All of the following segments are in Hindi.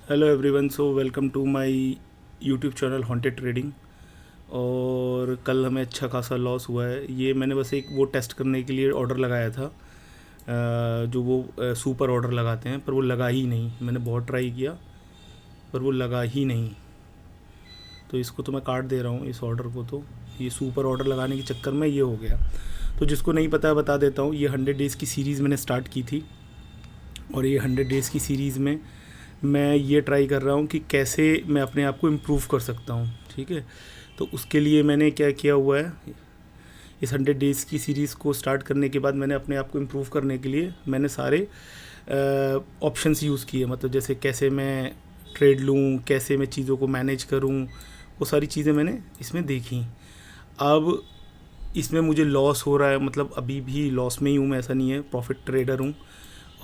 Hello everyone, so welcome to my YouTube channel haunted trading. और कल हमें अच्छा खासा लॉस हुआ है। ये मैंने बस एक वो टेस्ट करने के लिए ऑर्डर लगाया था, जो वो सुपर ऑर्डर लगाते हैं, पर वो लगा ही नहीं। मैंने बहुत ट्राई किया पर वो लगा ही नहीं। तो इसको तो मैं काट दे रहा हूँ, इस ऑर्डर को। तो ये सुपर ऑर्डर लगाने के चक्कर में ये हो गया। तो जिसको नहीं पता है बता देता हूँ, ये 100 डेज़ की सीरीज़ मैंने स्टार्ट की थी। और ये 100 डेज़ की सीरीज़ में मैं ये ट्राई कर रहा हूँ कि कैसे मैं अपने आप को इम्प्रूव कर सकता हूँ। ठीक है, तो उसके लिए मैंने क्या किया हुआ है, इस 100 डेज़ की सीरीज़ को स्टार्ट करने के बाद मैंने अपने आप को इम्प्रूव करने के लिए मैंने सारे ऑप्शंस यूज़ किए। मतलब जैसे कैसे मैं ट्रेड लूँ, कैसे मैं चीज़ों को मैनेज करूँ, वो सारी चीज़ें मैंने इसमें देखी। अब इसमें मुझे लॉस हो रहा है, मतलब अभी भी लॉस में ही हूँ मैं, ऐसा नहीं है, प्रॉफिट ट्रेडर हूँ।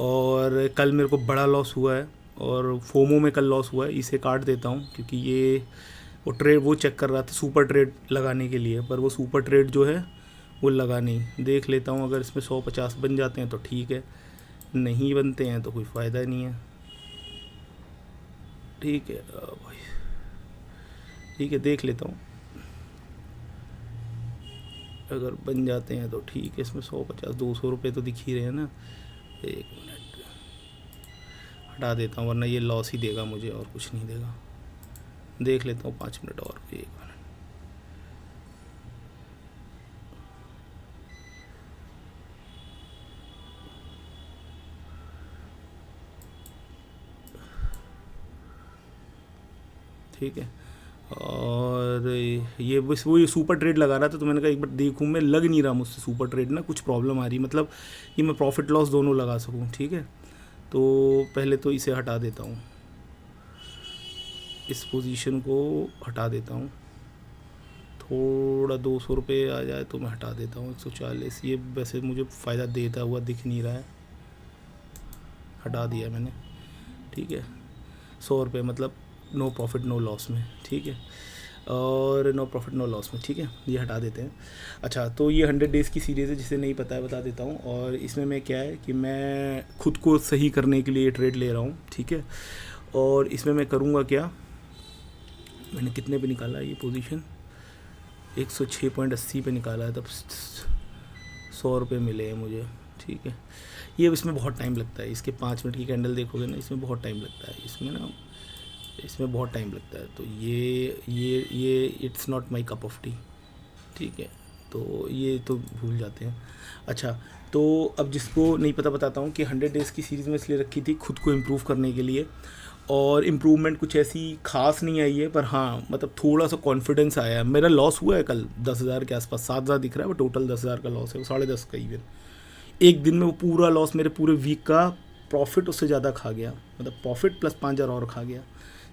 और कल मेरे को बड़ा लॉस हुआ है और फोमो में कल लॉस हुआ है। इसे काट देता हूँ क्योंकि ये वो चेक कर रहा था सुपर ट्रेड लगाने के लिए, पर वो सुपर ट्रेड जो है वो लगा नहीं। देख लेता हूँ, अगर इसमें 150 बन जाते हैं तो ठीक है, नहीं बनते हैं तो कोई फ़ायदा नहीं है। ठीक है भाई, ठीक है, देख लेता हूँ। अगर बन जाते हैं तो ठीक है। इसमें 150-200 रुपये तो दिख ही रहे हैं ना। एक मिनट, हटा देता हूँ वरना ये लॉस ही देगा मुझे और कुछ नहीं देगा। देख लेता हूँ 5 मिनट और, 1 मिनट। ठीक है, और ये बस वो ये सुपर ट्रेड लगा रहा था, तो मैंने कहा एक बार देखूँ। मैं लग नहीं रहा मुझसे सुपर ट्रेड ना, कुछ प्रॉब्लम आ रही, मतलब कि मैं प्रॉफिट लॉस दोनों लगा सकूँ। ठीक है, तो पहले तो इसे हटा देता हूँ, इस पोजीशन को हटा देता हूँ। थोड़ा 200 रुपये आ जाए तो मैं हटा देता हूँ। 140, ये वैसे मुझे फ़ायदा देता हुआ दिख नहीं रहा है, हटा दिया मैंने। ठीक है, 100 रुपये, मतलब नो प्रॉफिट नो लॉस में। ठीक है, और नो प्रॉफिट नो लॉस में। ठीक है, ये हटा देते हैं। अच्छा, तो ये 100 डेज़ की सीरीज़ है, जिसे नहीं पता है बता देता हूँ। और इसमें मैं क्या है कि मैं खुद को सही करने के लिए ट्रेड ले रहा हूँ। ठीक है, और इसमें मैं करूँगा क्या, मैंने कितने पे निकाला है ये पोजीशन, 106.80 पे निकाला है, तब 100 रुपये मिले हैं मुझे। ठीक है, ये इसमें बहुत टाइम लगता है। इसके 5 मिनट की कैंडल देखोगे ना, इसमें बहुत टाइम लगता है, इसमें ना, इसमें बहुत टाइम लगता है। तो ये it's not my cup of T. ठीक है, तो ये तो भूल जाते हैं। अच्छा, तो अब जिसको नहीं पता बताता हूँ कि 100 डेज़ की सीरीज़ में इसलिए रखी थी खुद को इम्प्रूव करने के लिए। और इम्प्रूवमेंट कुछ ऐसी खास नहीं आई है, पर हाँ मतलब थोड़ा सा कॉन्फिडेंस आया है। मेरा लॉस हुआ है कल 10,000 के आसपास, 7,000 दिख रहा है, वो टोटल 10,000 का लॉस है, वो 10.5 का इवन। एक दिन में वो पूरा लॉस मेरे पूरे वीक का प्रॉफिट उससे ज़्यादा खा गया, मतलब प्रॉफिट प्लस 5,000 और खा गया।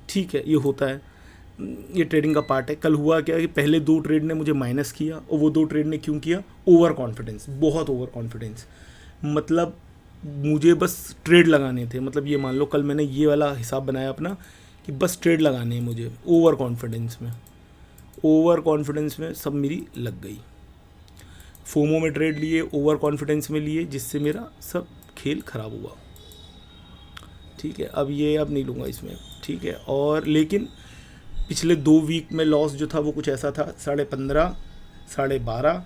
ठीक है, ये होता है, ये ट्रेडिंग का पार्ट है। कल हुआ क्या कि पहले 2 ट्रेड ने मुझे माइनस किया, और वो 2 ट्रेड ने क्यों किया, ओवर कॉन्फिडेंस, बहुत ओवर कॉन्फिडेंस। मतलब मुझे बस ट्रेड लगाने थे, मतलब ये मान लो कल मैंने ये वाला हिसाब बनाया अपना कि बस ट्रेड लगाने हैं मुझे, ओवर कॉन्फिडेंस में, ओवर कॉन्फिडेंस में सब मेरी लग गई। फोमो में ट्रेड लिए, ओवर कॉन्फिडेंस में लिए, जिससे मेरा सब खेल ख़राब हुआ। ठीक है, अब नहीं लूँगा इसमें। ठीक है, और लेकिन पिछले 2 वीक में लॉस जो था वो कुछ ऐसा था, 15.5 12.5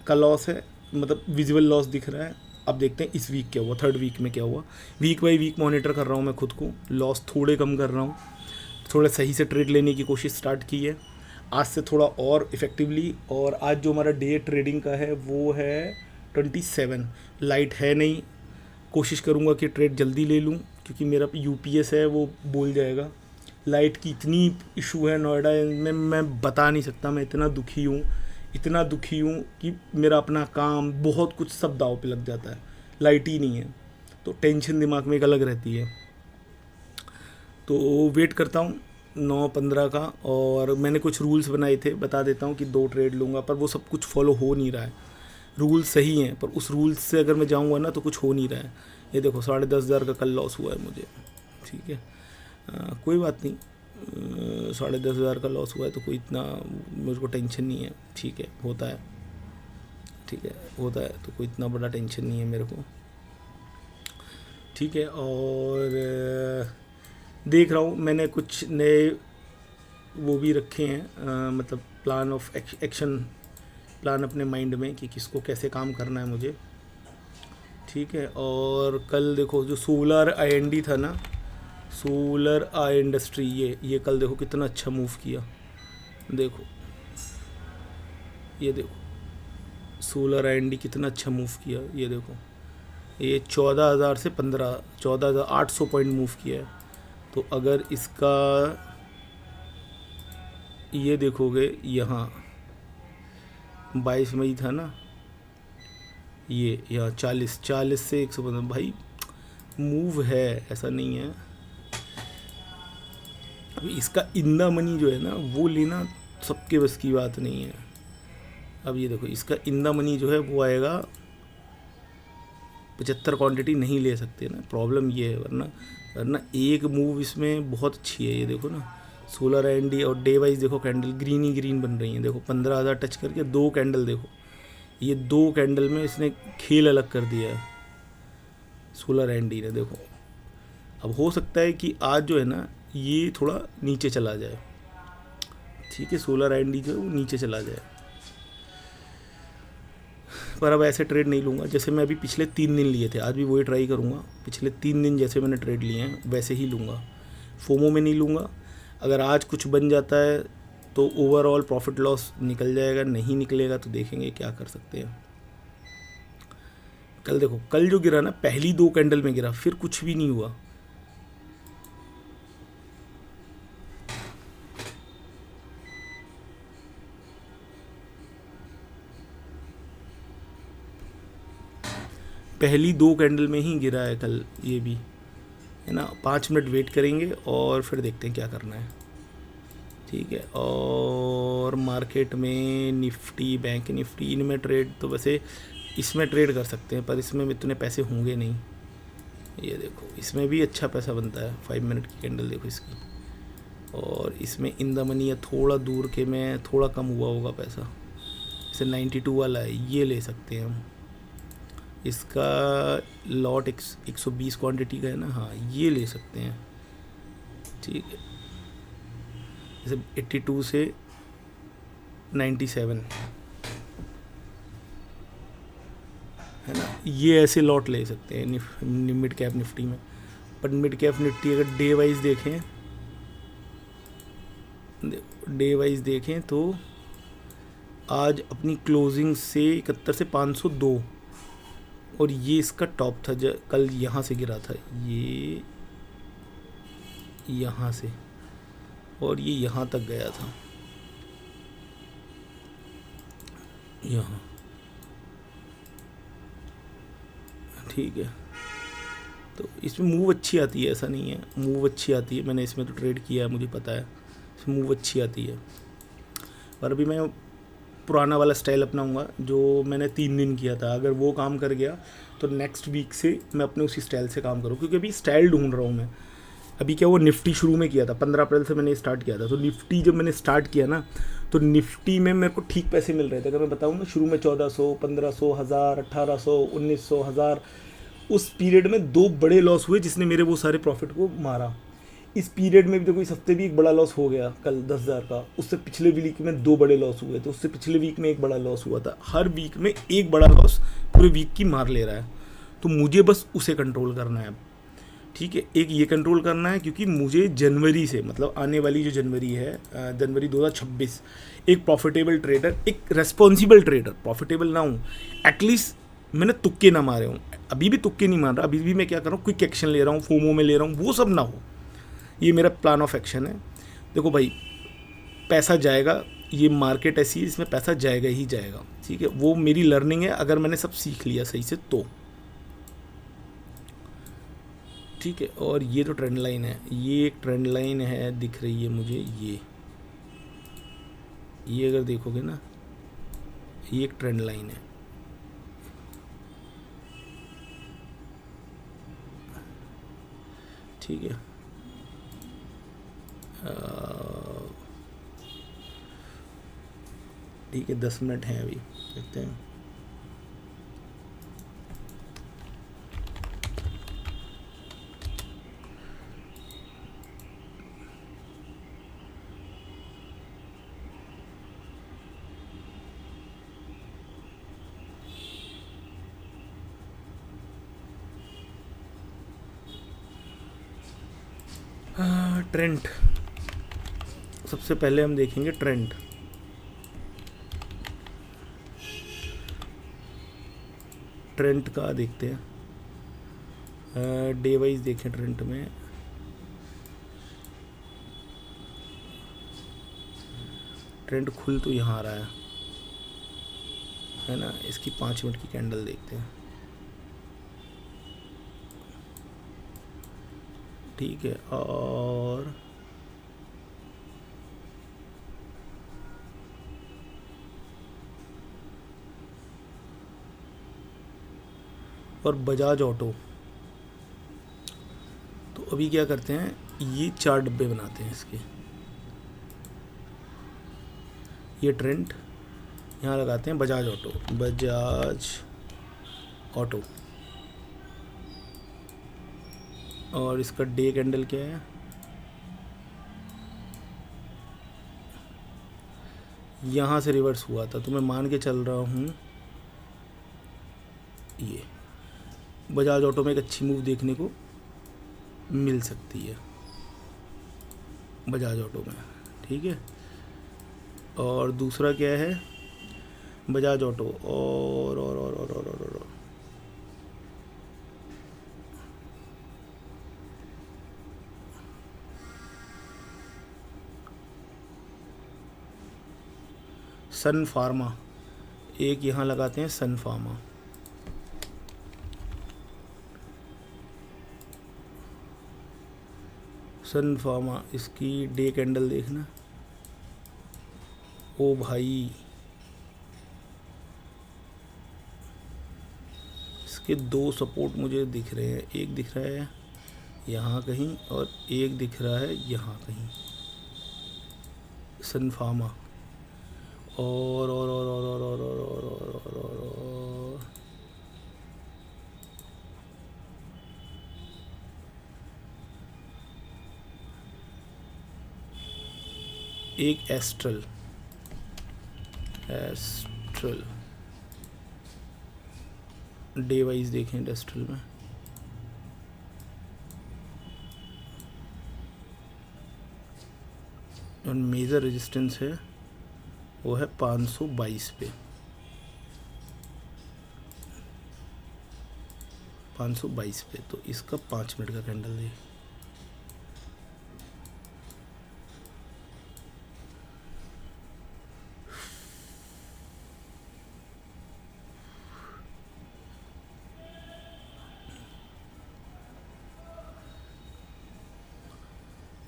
का लॉस है, मतलब विजुअल लॉस दिख रहा है। अब देखते हैं इस वीक क्या हुआ, 3rd वीक में क्या हुआ। वीक बाई वीक मॉनिटर कर रहा हूँ मैं खुद को, लॉस थोड़े कम कर रहा हूँ, थोड़ा सही से ट्रेड लेने की कोशिश स्टार्ट की है आज से, थोड़ा और इफ़ेक्टिवली। और आज जो हमारा डे ट्रेडिंग का है वो है 27, लाइट है नहीं। कोशिश करूँगा कि ट्रेड जल्दी ले लूँ, क्योंकि मेरा यूपीएस है वो बोल जाएगा। लाइट की इतनी इशू है नोएडा में, मैं बता नहीं सकता। मैं इतना दुखी हूँ, इतना दुखी हूँ कि मेरा अपना काम, बहुत कुछ सब दाव पे लग जाता है, लाइट ही नहीं है। तो टेंशन दिमाग में एक अलग रहती है। तो वेट करता हूँ 9-15 का। और मैंने कुछ रूल्स बनाए थे, बता देता हूँ कि 2 ट्रेड लूँगा, पर वो सब कुछ फॉलो हो नहीं रहा है। रूल सही हैं पर उस रूल्स से अगर मैं जाऊँगा ना तो कुछ हो नहीं रहा है। ये देखो 10,500 का कल लॉस हुआ है मुझे। ठीक है, कोई बात नहीं, 10,500 का लॉस हुआ है तो कोई इतना मेरे को टेंशन नहीं है। ठीक है, होता है, ठीक है, होता है, तो कोई इतना बड़ा टेंशन नहीं है मेरे को। ठीक है, और देख रहा हूँ, मैंने कुछ नए वो भी रखे हैं, मतलब प्लान ऑफ एक्शन प्लान अपने माइंड में कि किसको कैसे काम करना है मुझे, ठीक है। और कल देखो जो सोलर IND था ना, सोलर आई इंडस्ट्री, ये कल देखो कितना अच्छा मूव किया। देखो ये देखो सोलर IND कितना अच्छा मूव किया, ये देखो ये 14,000 से 14,800 पॉइंट मूव किया है। तो अगर इसका ये देखोगे यहाँ 22 मई था ना, ये यहाँ 40 से 115, भाई मूव है, ऐसा नहीं है। अभी इसका इंदा मनी जो है ना वो लेना सबके बस की बात नहीं है। अब ये देखो इसका इंदा मनी जो है वो आएगा 75 क्वांटिटी नहीं ले सकते ना, प्रॉब्लम ये है। वरना वरना एक मूव इसमें बहुत अच्छी है। ये देखो ना सोलर IND और डे वाइज देखो कैंडल ग्रीन ही ग्रीन बन रही हैं। देखो 15,000 टच करके 2 कैंडल, देखो ये 2 कैंडल में इसने खेल अलग कर दिया है सोलर IND ने। देखो अब हो सकता है कि आज जो है ना ये थोड़ा नीचे चला जाए, ठीक है, सोलर IND जो है वो नीचे चला जाए, पर अब ऐसे ट्रेड नहीं लूँगा जैसे मैं अभी पिछले 3 दिन लिए थे। आज भी वही ट्राई करूँगा, पिछले 3 दिन जैसे मैंने ट्रेड लिए हैं वैसे ही लूँगा, फोमो में नहीं लूँगा। अगर आज कुछ बन जाता है तो ओवरऑल प्रॉफिट लॉस निकल जाएगा, नहीं निकलेगा तो देखेंगे क्या कर सकते हैं। कल देखो, कल जो गिरा ना पहली 2 कैंडल में गिरा, फिर कुछ भी नहीं हुआ। पहली 2 कैंडल में ही गिरा है कल, ये भी है ना। 5 मिनट वेट करेंगे और फिर देखते हैं क्या करना है, ठीक है। और मार्केट में निफ्टी, बैंक निफ्टी, इनमें ट्रेड तो वैसे इसमें ट्रेड कर सकते हैं पर इसमें इतने पैसे होंगे नहीं। ये देखो इसमें भी अच्छा पैसा बनता है, 5 मिनट की कैंडल देखो इसकी। और इसमें इन द मनी या थोड़ा दूर के में थोड़ा कम हुआ होगा पैसा, जैसे 92 वाला है, ये ले सकते हैं हम। इसका लॉट 120 क्वांटिटी का है ना, हाँ ये ले सकते हैं, ठीक है। जैसे 82 से 97 है ना, ये ऐसे लॉट ले सकते हैं मिड कैप निफ्टी में। पर मिड कैप निफ्टी अगर डे वाइज देखें तो आज अपनी क्लोजिंग से 71 से 502, और ये इसका टॉप था जो कल यहाँ से गिरा था, ये यहाँ से, और ये यहाँ तक गया था, यहाँ, ठीक है। तो इसमें मूव अच्छी आती है, ऐसा नहीं है, मूव अच्छी आती है, मैंने इसमें तो ट्रेड किया है, मुझे पता है इसमें मूव अच्छी आती है। पर अभी मैं पुराना वाला स्टाइल अपनाऊंगा जो मैंने 3 दिन किया था। अगर वो काम कर गया तो नेक्स्ट वीक से मैं अपने उसी स्टाइल से काम करूँ, क्योंकि अभी स्टाइल ढूंढ रहा हूँ मैं। अभी क्या, वो निफ्टी शुरू में किया था, 15 अप्रैल से मैंने स्टार्ट किया था। तो निफ्टी जब मैंने स्टार्ट किया ना तो निफ्टी में मेरे को ठीक पैसे मिल रहे थे। अगर मैं बताऊँ ना, शुरू में 1400, 1500, 1000, 1800, 1900, 1000, उस पीरियड में 2 बड़े लॉस हुए जिसने मेरे वो सारे प्रॉफिट को मारा। इस पीरियड में भी देखो, इस हफ्ते भी एक बड़ा लॉस हो गया कल 10,000 का। उससे पिछले वीक में 2 बड़े लॉस हुए थे, उससे पिछले वीक में एक बड़ा लॉस हुआ था। हर वीक में एक बड़ा लॉस पूरे वीक की मार ले रहा है। तो मुझे बस उसे कंट्रोल करना है अब, ठीक है। एक ये कंट्रोल करना है क्योंकि मुझे जनवरी से, मतलब आने वाली जो जनवरी है, जनवरी 2026, एक प्रॉफिटेबल ट्रेडर, एक रेस्पॉन्सिबल ट्रेडर, प्रॉफिटेबल ना हूँ, एटलीस्ट मैंने तुक्के ना मारे हूँ। अभी भी तुक्के नहीं मार रहा, अभी भी मैं क्या कर रहा हूँ, क्विक एक्शन ले रहा हूँ, फोमो में ले रहा हूँ, वो सब ना हो। ये मेरा प्लान ऑफ एक्शन है। देखो भाई, पैसा जाएगा, ये मार्केट ऐसी है इसमें पैसा जाएगा ही जाएगा, ठीक है। वो मेरी लर्निंग है, अगर मैंने सब सीख लिया सही से तो, ठीक है। और ये तो ट्रेंड लाइन है, ये एक ट्रेंड लाइन है, दिख रही है मुझे, ये अगर देखोगे ना, ये एक ट्रेंड लाइन है, ठीक है। ठीक है, 10 मिनट हैं अभी, देखते हैं। ट्रेंड, सबसे पहले हम देखेंगे ट्रेंड। ट्रेंड का देखते हैं, डे वाइज देखें ट्रेंड में। ट्रेंड खुल तो यहाँ आ रहा है ना। इसकी 5 मिनट की कैंडल देखते हैं, ठीक है। और बजाज ऑटो, तो अभी क्या करते हैं, ये 4 डब्बे बनाते हैं इसके। ये ट्रेंड यहाँ लगाते हैं, बजाज ऑटो, बजाज ऑटो। और इसका डे कैंडल क्या है, यहाँ से रिवर्स हुआ था, तो मैं मान के चल रहा हूँ ये बजाज ऑटो में एक अच्छी मूव देखने को मिल सकती है, बजाज ऑटो में, ठीक है। और दूसरा क्या है, बजाज ऑटो और सन फार्मा, एक यहाँ लगाते हैं सन फार्मा। सन फार्मा, इसकी डे कैंडल देखना। ओ भाई, इसके 2 सपोर्ट मुझे दिख रहे हैं, एक दिख रहा है यहाँ कहीं और एक दिख रहा है यहाँ कहीं, सन फार्मा। और एक एस्ट्रल डे वाइज देखें एस्ट्रल में। और मेजर रेजिस्टेंस है वो है 522 पे, 522 पे। तो इसका 5 मिनट का कैंडल है।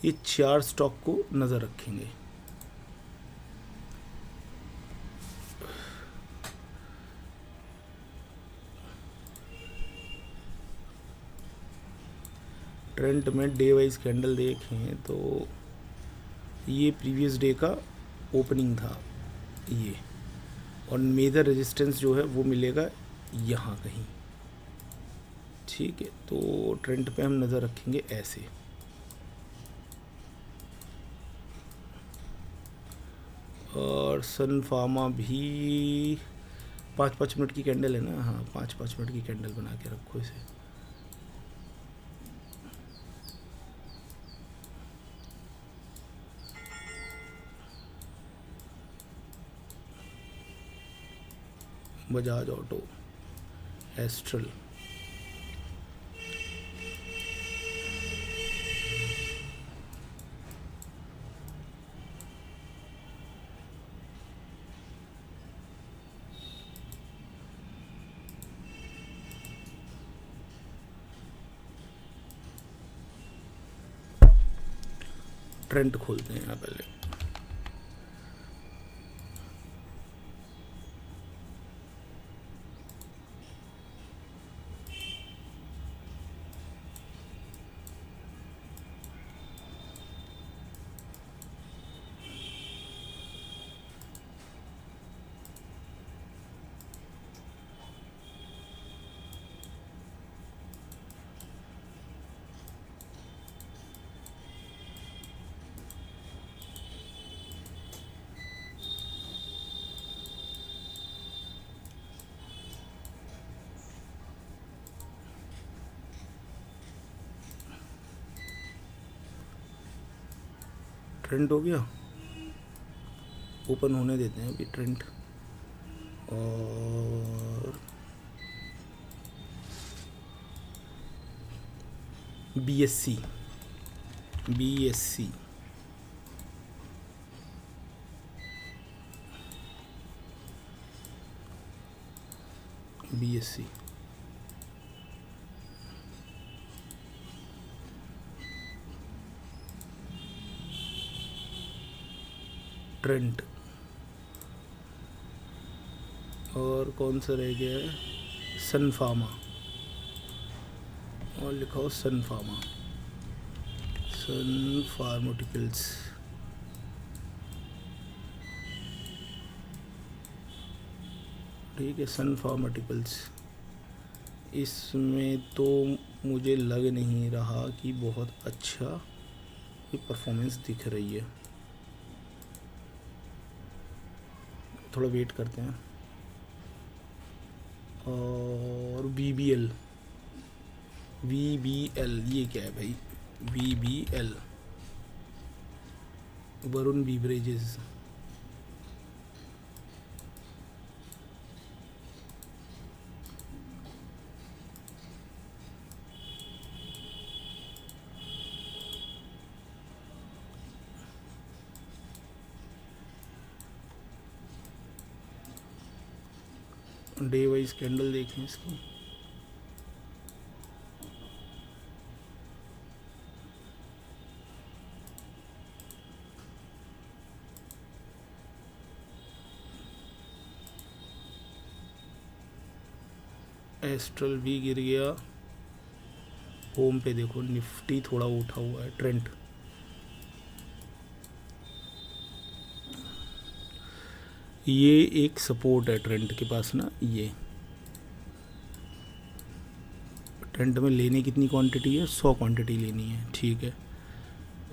ये 4 स्टॉक को नज़र रखेंगे। ट्रेंड में डे वाइज कैंडल देखें तो ये प्रीवियस डे का ओपनिंग था ये, और मेजर रेजिस्टेंस जो है वो मिलेगा यहाँ कहीं, ठीक है। तो ट्रेंड पे हम नज़र रखेंगे ऐसे। और सन फार्मा भी 5-5 मिनट की कैंडल है ना, हाँ 5-5 मिनट की कैंडल बना के रखो इसे। बजाज ऑटो, एस्ट्रल, ट्रेंड खोलते हैं यहाँ पहले। ट्रेंड हो गया, ओपन होने देते हैं अभी ट्रेंड। और BSC BSC BSC ट्रेंड। और कौन सा रह गया है, सन फार्मा, और लिखा हो सन फार्मा, सन फार्माटिकल्स। ठीक है, सन फार्माटिकल्स। इसमें तो मुझे लग नहीं रहा कि बहुत अच्छा परफॉर्मेंस दिख रही है, थोड़ा वेट करते हैं। और VBL ये क्या है भाई, VBL, Varun beverages. Day wise candle देखें इसको। एस्ट्रल भी गिर गया। होम पे देखो, निफ्टी थोड़ा उठा हुआ है, ट्रेंड। ये एक सपोर्ट है ट्रेंड के पास ना, ये ट्रेंड में लेने कितनी क्वांटिटी है, 100 क्वांटिटी लेनी है, ठीक है।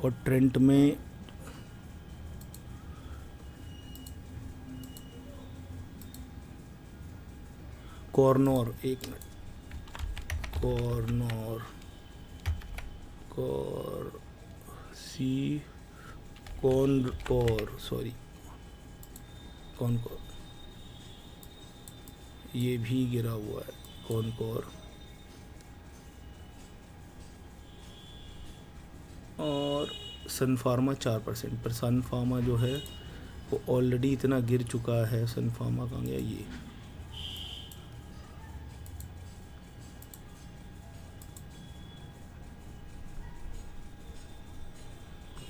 और ट्रेंड में कॉर्नर, एक मिनट, कॉर्नर कॉनकोर, ये भी गिरा हुआ है कॉनकोर। और सन फार्मा 4%, पर सन फार्मा जो है वो ऑलरेडी इतना गिर चुका है। सन फार्मा कहाँ गया, ये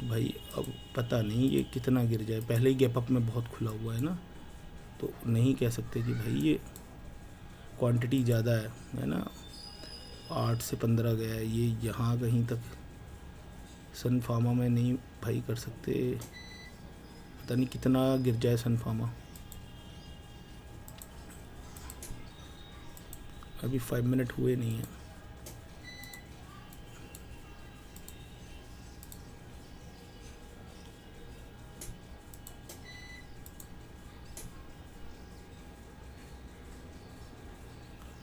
भाई अब पता नहीं ये कितना गिर जाए, पहले ही गैप अप में बहुत खुला हुआ है ना, तो नहीं कह सकते कि भाई ये क्वांटिटी ज़्यादा है ना, 8 से 15 गया है ये, यहाँ कहीं तक सन फार्मा में नहीं भाई कर सकते, पता नहीं कितना गिर जाए सन फार्मा। अभी 5 मिनट हुए नहीं है।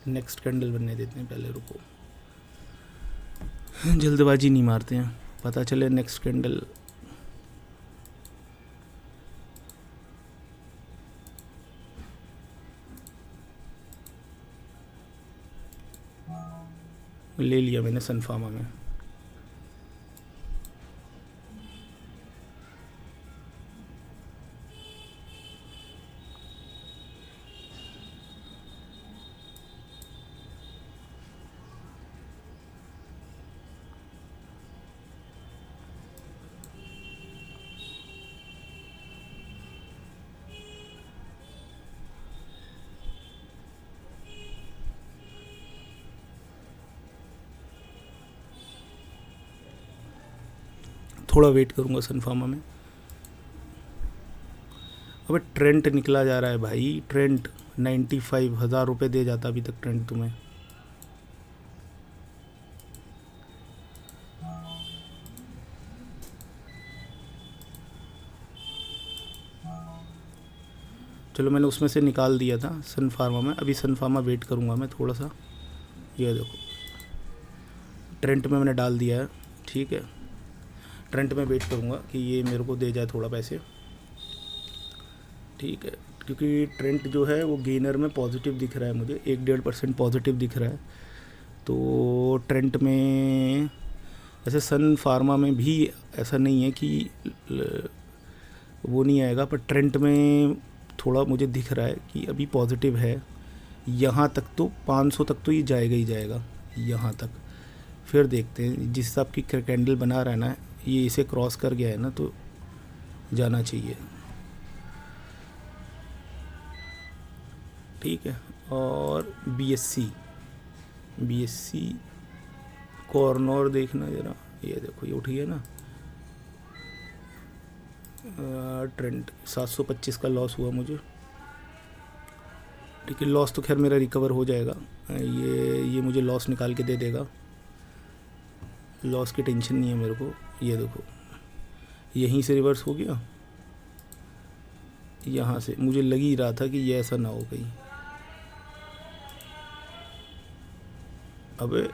नेक्स्ट कैंडल बनने देते हैं पहले, रुको, जल्दबाजी नहीं मारते हैं, पता चले नेक्स्ट कैंडल। ले लिया मैंने सन फार्मा में। थोड़ा वेट करूंगा सन फार्मा में। अबे ट्रेंड निकला जा रहा है भाई, ट्रेंड 95,000 रुपये दे जाता अभी तक ट्रेंड तुम्हें। चलो मैंने उसमें से निकाल दिया था सन फार्मा में, अभी सन फार्मा वेट करूंगा मैं थोड़ा सा। ये देखो ट्रेंड में मैंने डाल दिया है, ठीक है। ट्रेंड में वेट करूँगा कि ये मेरे को दे जाए थोड़ा पैसे, ठीक है, क्योंकि ट्रेंड जो है वो गेनर में पॉजिटिव दिख रहा है मुझे, 1-1.5% पॉजिटिव दिख रहा है। तो ट्रेंड में ऐसे सन फार्मा में भी ऐसा नहीं है कि वो नहीं आएगा, पर ट्रेंड में थोड़ा मुझे दिख रहा है कि अभी पॉजिटिव है। यहाँ तक तो 500 तक तो ये जाएगा ही जाएगा, यहाँ तक। फिर देखते हैं, जिस हिसाब की कैंडल बना रहा है ना, ये इसे क्रॉस कर गया है ना, तो जाना चाहिए, ठीक है। और बीएससी कॉर्नर देखना ज़रा, ये देखो ये उठी है ना, ट्रेंड 725 का लॉस हुआ मुझे, ठीक है। लॉस तो खैर मेरा रिकवर हो जाएगा, ये मुझे लॉस निकाल के दे देगा, लॉस की टेंशन नहीं है मेरे को। ये देखो यहीं से रिवर्स हो गया, यहाँ से मुझे लग ही रहा था कि ये ऐसा ना हो कहीं। अबे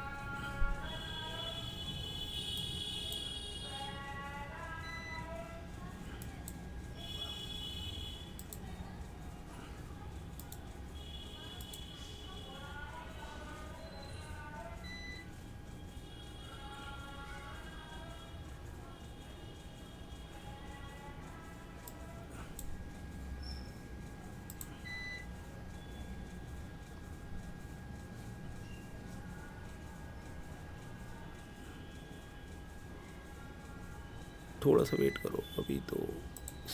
थोड़ा सा वेट करो, अभी तो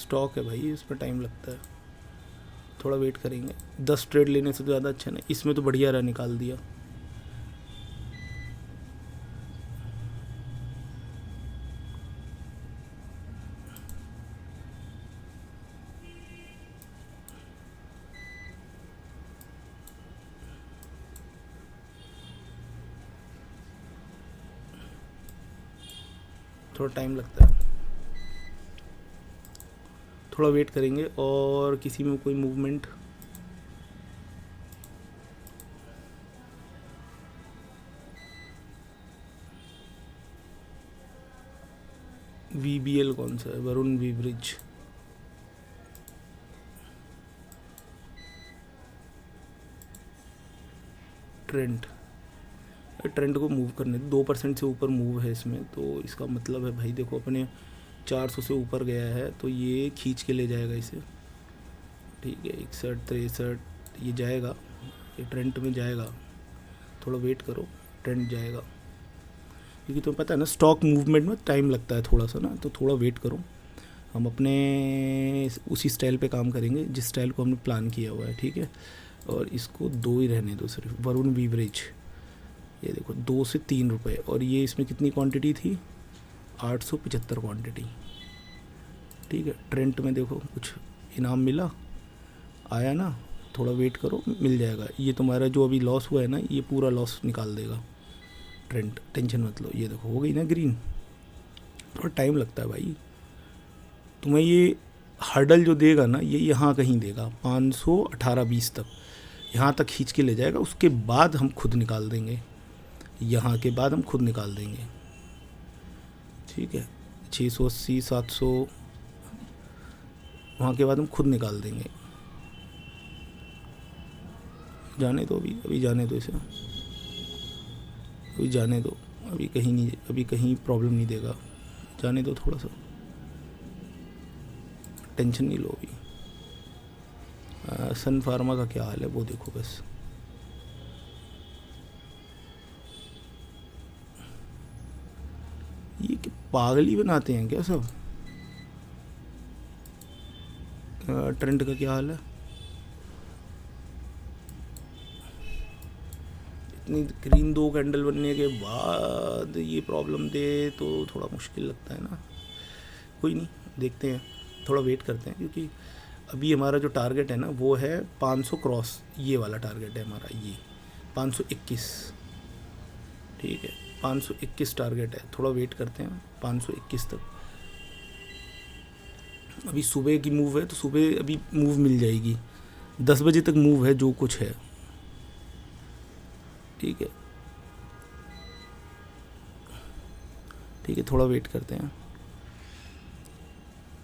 स्टॉक है भाई, इसमें टाइम लगता है, थोड़ा वेट करेंगे। 10 ट्रेड लेने से तो ज़्यादा अच्छा नहीं, इसमें तो बढ़िया रहा निकाल दिया। थोड़ा टाइम लगता है, थोड़ा वेट करेंगे। और किसी में कोई मूवमेंट, वीबीएल कौन सा है, वरुण वीब्रिज, ट्रेंड को मूव करने 2% से ऊपर मूव है इसमें, तो इसका मतलब है भाई देखो अपने 400 से ऊपर गया है तो ये खींच के ले जाएगा इसे, ठीक है। 61-63 ये जाएगा, ये ट्रेंड में जाएगा, थोड़ा वेट करो, ट्रेंड जाएगा, क्योंकि तुम्हें पता है ना स्टॉक मूवमेंट में टाइम लगता है थोड़ा सा ना, तो थोड़ा वेट करो। हम अपने उसी स्टाइल पे काम करेंगे जिस स्टाइल को हमने प्लान किया हुआ है, ठीक है। और इसको 2 ही रहने दो सिर्फ, वरुण वीवरेज, ये देखो 2 से 3 रुपये, और ये इसमें कितनी क्वांटिटी थी, 875 क्वांटिटी, ठीक है। ट्रेंड में देखो कुछ इनाम मिला, आया ना, थोड़ा वेट करो, मिल जाएगा। ये तुम्हारा जो अभी लॉस हुआ है ना, ये पूरा लॉस निकाल देगा ट्रेंड, टेंशन मत लो। ये देखो हो गई ना ग्रीन, थोड़ा टाइम लगता है भाई। तुम्हें ये हर्डल जो देगा ना, ये यहाँ कहीं देगा 518-20 तक, यहाँ तक खींच के ले जाएगा, उसके बाद हम खुद निकाल देंगे, यहाँ के बाद हम खुद निकाल देंगे, ठीक है। 680-700 वहाँ के बाद हम खुद निकाल देंगे। जाने दो, अभी जाने दो इसे, अभी जाने दो, अभी कहीं नहीं, अभी कहीं प्रॉब्लम नहीं देगा, जाने दो, थोड़ा सा टेंशन नहीं लो अभी। सन फार्मा का क्या हाल है वो देखो बस, ये कि पागल ही बनाते हैं क्या सब। ट्रेंड का क्या हाल है, इतनी ग्रीन 2 कैंडल बनने के बाद ये प्रॉब्लम दे तो थोड़ा मुश्किल लगता है ना। कोई नहीं, देखते हैं, थोड़ा वेट करते हैं, क्योंकि अभी हमारा जो टारगेट है ना वो है 500 क्रॉस, ये वाला टारगेट है हमारा, ये 521, ठीक है। 521 टारगेट है, थोड़ा वेट करते हैं 521 तक। अभी सुबह की मूव है तो सुबह अभी मूव मिल जाएगी, 10 बजे तक मूव है जो कुछ है, ठीक है, ठीक है। थोड़ा वेट करते हैं,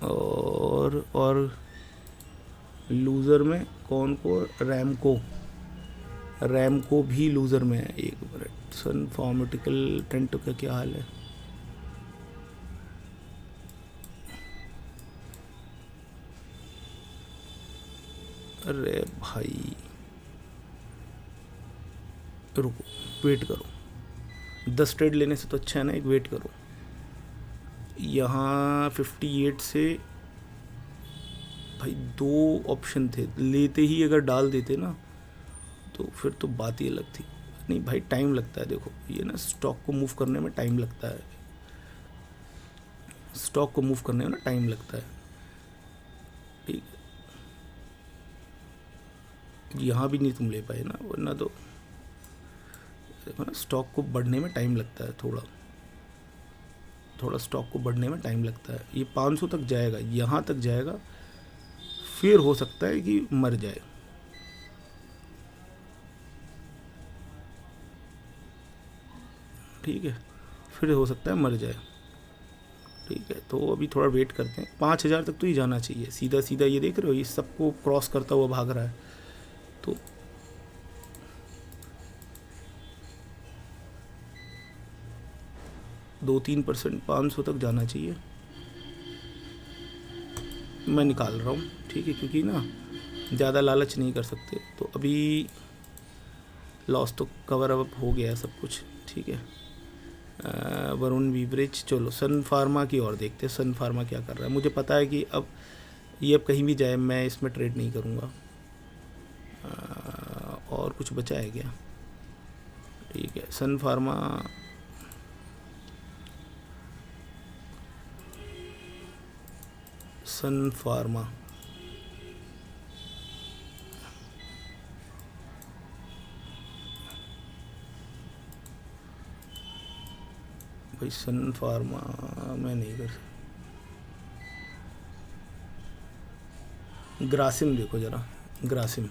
और लूज़र में कौन को, रैमको भी लूज़र में है। एक मिनट, सन फार्मास्यूटिकल टेंट का क्या हाल है? अरे भाई रुको, वेट करो, 10 ट्रेड लेने से तो अच्छा है ना एक वेट करो। यहाँ 58 से भाई 2 ऑप्शन थे, लेते ही अगर डाल देते ना तो फिर तो बात ही अलग थी। नहीं भाई, टाइम लगता है, देखो ये ना स्टॉक को मूव करने में टाइम लगता है, स्टॉक को मूव करने में ना टाइम लगता है, ठीक है। यहाँ भी नहीं तुम ले पाए ना, वरना तो देखो ना स्टॉक को बढ़ने में टाइम लगता है, थोड़ा स्टॉक को बढ़ने में टाइम लगता है। ये 500 तक जाएगा, यहाँ तक जाएगा, फिर हो सकता है कि मर जाए, ठीक है, फिर हो सकता है मर जाए, ठीक है। तो अभी थोड़ा वेट करते हैं, 5,000 तक तो ही जाना चाहिए सीधा सीधा। ये देख रहे हो, ये सबको क्रॉस करता हुआ भाग रहा है, तो 2-3% 500 तक जाना चाहिए। मैं निकाल रहा हूँ, ठीक है, क्योंकि ना ज़्यादा लालच नहीं कर सकते। तो अभी लॉस तो कवर अप हो गया है सब कुछ, ठीक है। वरुण बीवरेज, चलो सन फार्मा की और देखते हैं, सन फार्मा क्या कर रहा है। मुझे पता है कि अब ये अब कहीं भी जाए मैं इसमें ट्रेड नहीं करूँगा। और कुछ बचा है क्या? ठीक है, सन फार्मा, सन फार्मा भाई, सन फार्मा मैं नहीं कर सकता। ग्रासिम देखो ज़रा, ग्रासिम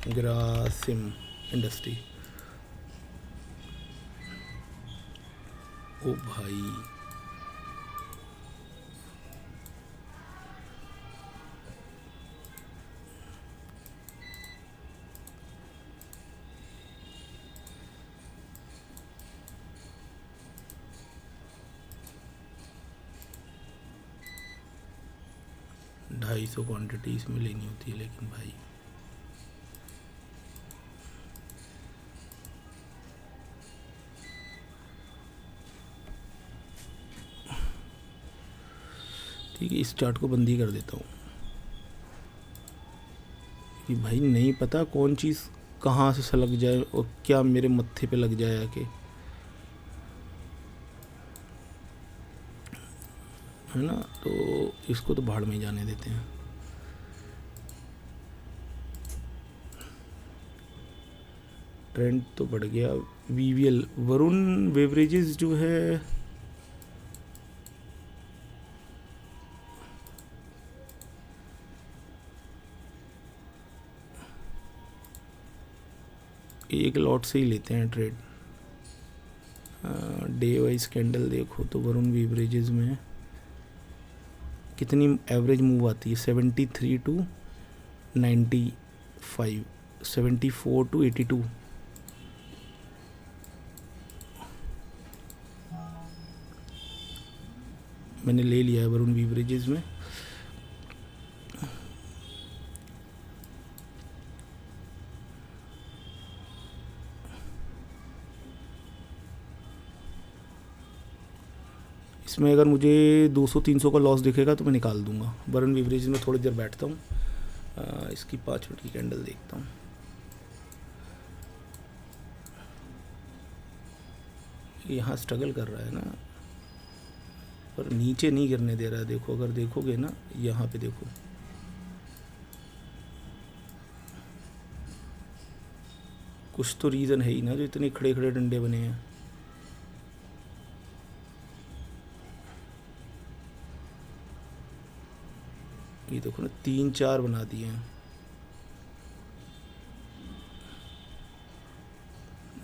ग्रासिम इंडस्ट्री, ओ भाई ₹250 क्वांटिटी इसमें लेनी होती है, लेकिन भाई ठीक है, इस चार्ट को बंद ही कर देता हूँ कि भाई नहीं पता कौन चीज़ कहाँ से सलग जाए और क्या मेरे मत्थे पे लग जाए आके, है ना। तो इसको तो भाड़ में ही जाने देते हैं। ट्रेंड तो बढ़ गया। वीवीएल, वरुण बेवरेजेस जो है, एक लॉट से ही लेते हैं ट्रेड। डे वाइज कैंडल देखो तो वरुण बेवरेजेस में कितनी एवरेज मूव आती है, 73 टू 95, 74 टू 82। मैंने ले लिया है वरुण बेवरेजेस में। इसमें अगर मुझे 200-300 का लॉस दिखेगा तो मैं निकाल दूंगा। वरुण बेवरेजेस में थोड़ी देर बैठता हूँ, इसकी 5 मिनट की कैंडल देखता हूँ। यहाँ स्ट्रगल कर रहा है ना, पर नीचे नहीं गिरने दे रहा है। देखो, अगर देखोगे ना यहाँ पे देखो, कुछ तो रीज़न है ही ना जो इतने खड़े खड़े डंडे बने हैं। ये देखो ना, 3-4 बना दिए हैं।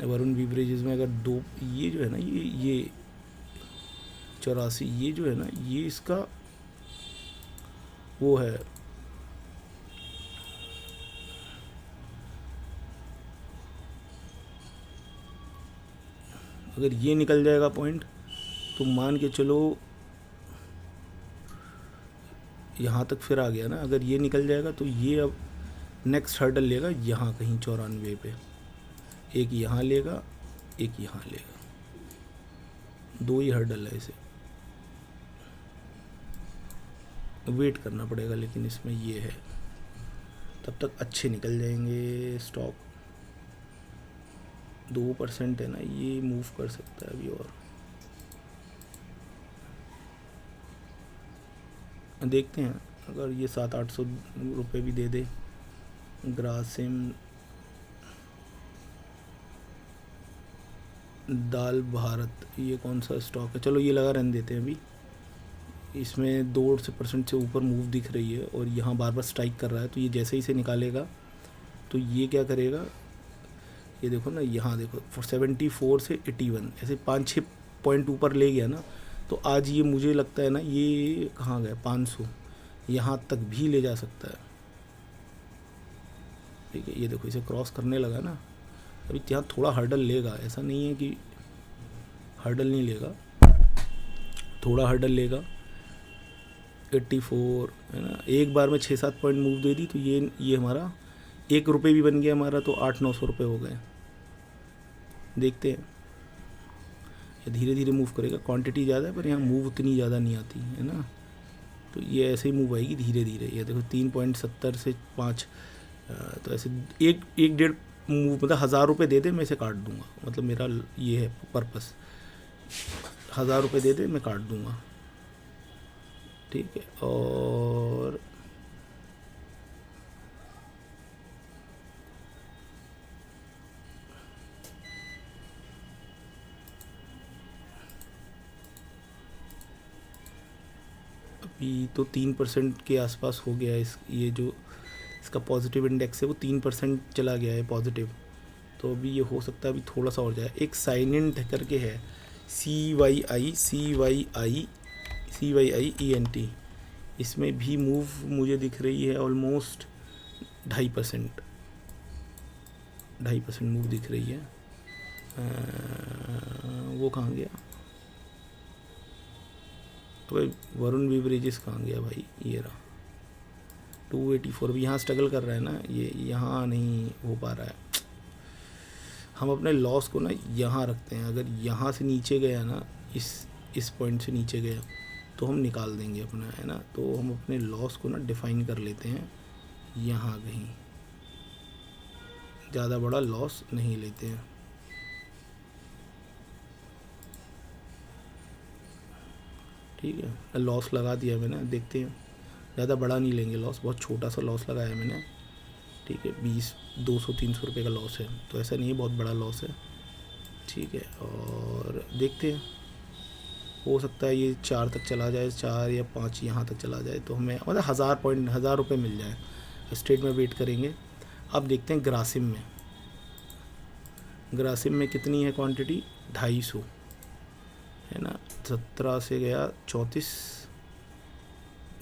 वरुण बेवरेजेस में अगर 2, ये जो है ना, ये 84, ये जो है ना, ये इसका वो है। अगर ये निकल जाएगा पॉइंट तो मान के चलो यहाँ तक फिर आ गया ना। अगर ये निकल जाएगा तो ये अब नेक्स्ट हर्डल लेगा यहाँ कहीं 94 पे, एक यहाँ लेगा, एक यहाँ लेगा, 2 ही हर्डल है। इसे वेट करना पड़ेगा, लेकिन इसमें ये है, तब तक अच्छे निकल जाएंगे स्टॉक। 2% है ना, ये मूव कर सकता है अभी। और देखते हैं अगर ये 700-800 रुपये भी दे दे। ग्रासिम दाल भारत, ये कौन सा स्टॉक है? चलो ये लगा रहने देते हैं अभी। इसमें 2% से ऊपर मूव दिख रही है और यहाँ बार बार स्ट्राइक कर रहा है, तो ये जैसे ही से निकालेगा तो ये क्या करेगा, ये देखो ना, यहाँ देखो 74 से 81 ऐसे 5-6 पॉइंट ऊपर ले गया ना। तो आज ये मुझे लगता है ना, ये कहाँ गया 500, यहाँ तक भी ले जा सकता है। ठीक है, ये देखो इसे क्रॉस करने लगा ना। अभी यहाँ थोड़ा हर्डल लेगा, ऐसा नहीं है कि हर्डल नहीं लेगा, थोड़ा हर्डल लेगा। 84 है ना, एक बार में 6-7 पॉइंट मूव दे दी तो ये हमारा 1 रुपये भी बन गया हमारा, तो 800-900 रुपये हो गए। देखते हैं, ये धीरे धीरे मूव करेगा। क्वांटिटी ज़्यादा है पर यहाँ मूव उतनी ज़्यादा नहीं आती है ना, तो ये ऐसे ही मूव आएगी धीरे धीरे। ये देखो 3.70 से 5, तो ऐसे 1-1.5 मूव, मतलब 1000 रुपये दे दे मैं इसे काट दूंगा। मतलब मेरा ये है पर्पस, 1000 रुपये दे दे मैं काट दूंगा। ठीक है, और अभी तो 3% के आसपास हो गया है। ये जो इसका पॉजिटिव इंडेक्स है वो 3% चला गया है पॉजिटिव। तो अभी ये हो सकता है अभी थोड़ा सा और जाए। एक साइनेंट करके है, CYIENT, इसमें भी मूव मुझे दिख रही है ऑलमोस्ट 2.5% मूव दिख रही है। वो कहाँ गया भाई, वरुण बेवरेजेस कहाँ गया भाई? ये रहा 284। भी यहाँ स्ट्रगल कर रहा है ना, ये यहाँ नहीं हो पा रहा है। हम अपने लॉस को ना यहाँ रखते हैं। अगर यहाँ से नीचे गया ना, इस पॉइंट से नीचे गया तो हम निकाल देंगे अपना, है ना। तो हम अपने लॉस को ना डिफाइन कर लेते हैं यहाँ कहीं, ज़्यादा बड़ा लॉस नहीं लेते हैं। ठीक है, लॉस लगा दिया मैंने, देखते हैं। ज़्यादा बड़ा नहीं लेंगे लॉस, बहुत छोटा सा लॉस लगाया मैंने। ठीक है, 200-300 रुपये का लॉस है, तो ऐसा नहीं है बहुत बड़ा लॉस है। ठीक है, और देखते हैं, हो सकता है ये 4 तक चला जाए, 4 या 5 यहाँ तक चला जाए, तो हमें मतलब 1000 रुपये मिल जाए। स्ट्रेट में वेट करेंगे। अब देखते हैं ग्रासिम में कितनी है क्वांटिटी, 250 है ना। 17 से गया 34।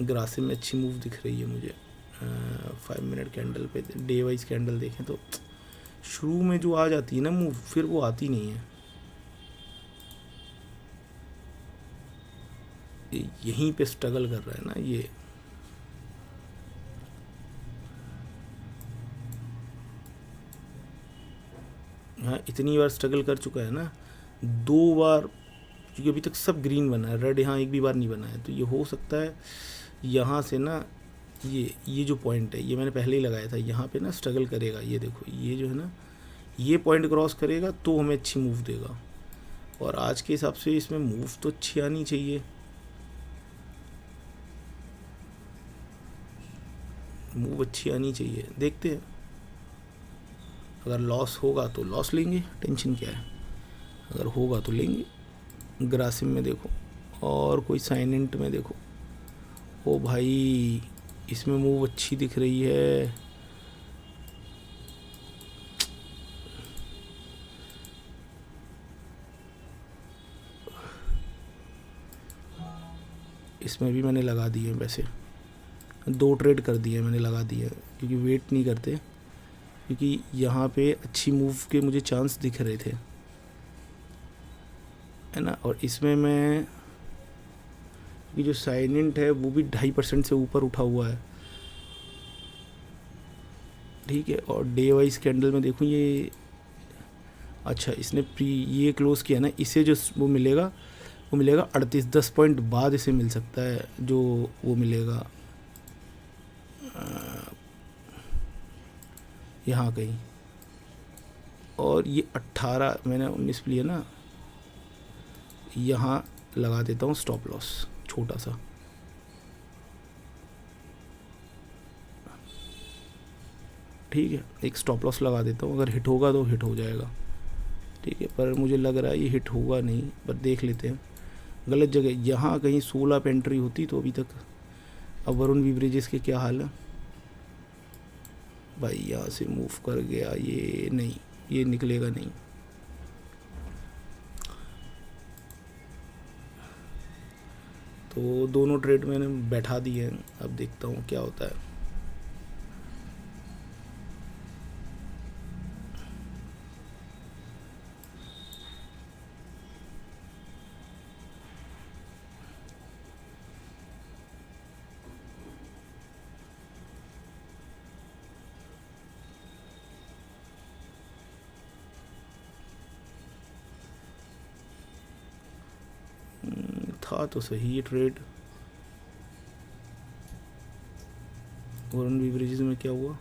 ग्रासिम में अच्छी मूव दिख रही है मुझे। 5 मिनट कैंडल पे, डे वाइज कैंडल देखें तो शुरू में जो आ जाती है ना मूव, फिर वो आती नहीं है। यहीं पे स्ट्रगल कर रहा है ना ये। हाँ, इतनी बार स्ट्रगल कर चुका है ना, 2 बार, क्योंकि अभी तक सब ग्रीन बना है, रेड यहाँ एक भी बार नहीं बना है। तो ये हो सकता है यहाँ से ना, ये जो पॉइंट है ये मैंने पहले ही लगाया था, यहाँ पे ना स्ट्रगल करेगा। ये देखो, ये जो है ना, ये पॉइंट क्रॉस करेगा तो हमें अच्छी मूव देगा। और आज के हिसाब से इसमें मूव तो अच्छी आनी चाहिए, मूव अच्छी आनी चाहिए। देखते हैं, अगर लॉस होगा तो लॉस लेंगे, टेंशन क्या है, अगर होगा तो लेंगे। ग्रासिम में देखो, और कोई साइनेंट में देखो, ओ भाई इसमें मूव अच्छी दिख रही है। इसमें भी मैंने लगा दी है वैसे, 2 ट्रेड कर दिए मैंने, लगा दिए, क्योंकि वेट नहीं करते, क्योंकि यहाँ पे अच्छी मूव के मुझे चांस दिख रहे थे, है ना। और इसमें मैं, ये जो साइलेंट है वो भी 2.5% से ऊपर उठा हुआ है, ठीक है। और डे वाइज कैंडल में देखूँ ये, अच्छा इसने ये क्लोज़ किया ना, इसे जो वो मिलेगा, वो मिलेगा 10 पॉइंट बाद इसे मिल सकता है, जो वो मिलेगा यहाँ कहीं। और ये 18, मैंने 19 लिया ना, यहाँ लगा देता हूँ स्टॉप लॉस छोटा सा, ठीक है। एक स्टॉप लॉस लगा देता हूँ, अगर हिट होगा तो हिट हो जाएगा, ठीक है। पर मुझे लग रहा है ये हिट होगा नहीं, पर देख लेते हैं। गलत जगह, यहाँ कहीं 16 पे एंट्री होती तो अभी तक। अब वरुण बिवरेजेस के क्या हाल है भाई, यहाँ से मूव कर गया ये, नहीं ये निकलेगा नहीं। तो दोनों ट्रेड मैंने बैठा दिए हैं, अब देखता हूँ क्या होता है। था तो सही ये ट्रेड। वरुण बिवरेजेस में क्या हुआ,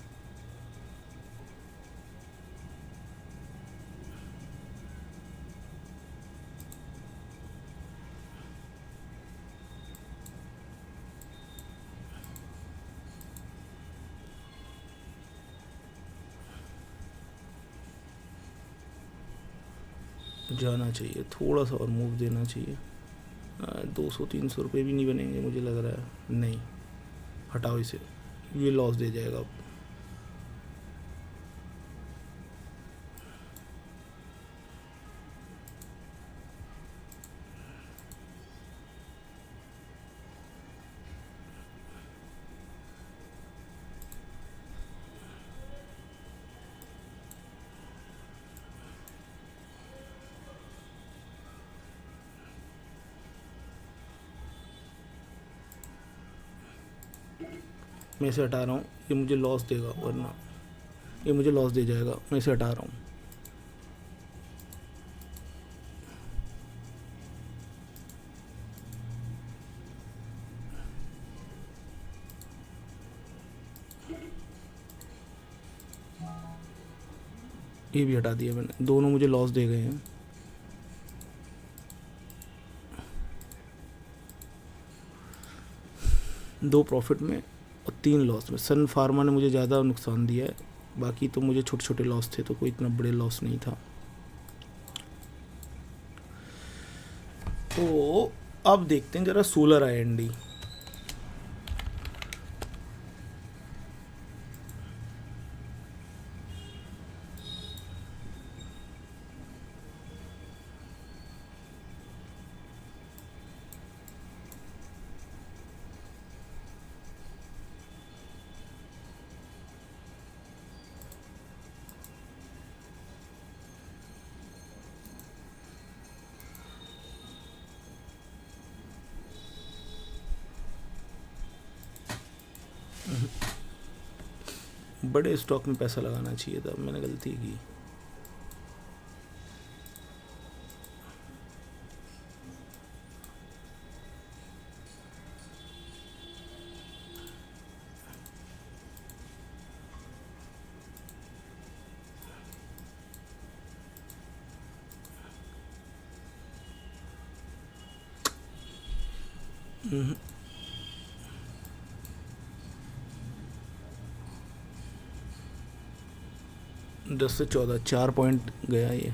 जाना चाहिए, थोड़ा सा और मूव देना चाहिए। 200-300 रुपये भी नहीं बनेंगे मुझे लग रहा है, नहीं हटाओ इसे, ये लॉस दे जाएगा अब। मैं इसे हटा रहा हूँ, ये मुझे लॉस देगा, वरना ये मुझे लॉस दे जाएगा, मैं इसे हटा रहा हूँ। ये भी हटा दिया मैंने, दोनों मुझे लॉस दे गए हैं। दो प्रॉफिट में और 3 लॉस में। सन फार्मा ने मुझे ज़्यादा नुकसान दिया है, बाकी तो मुझे छोटे छोटे लॉस थे, तो कोई इतना बड़े लॉस नहीं था। तो अब देखते हैं ज़रा सोलर IND। बड़े स्टॉक में पैसा लगाना चाहिए था, मैंने गलती की। हम्म, 10 से 14, 4 पॉइंट गया ये।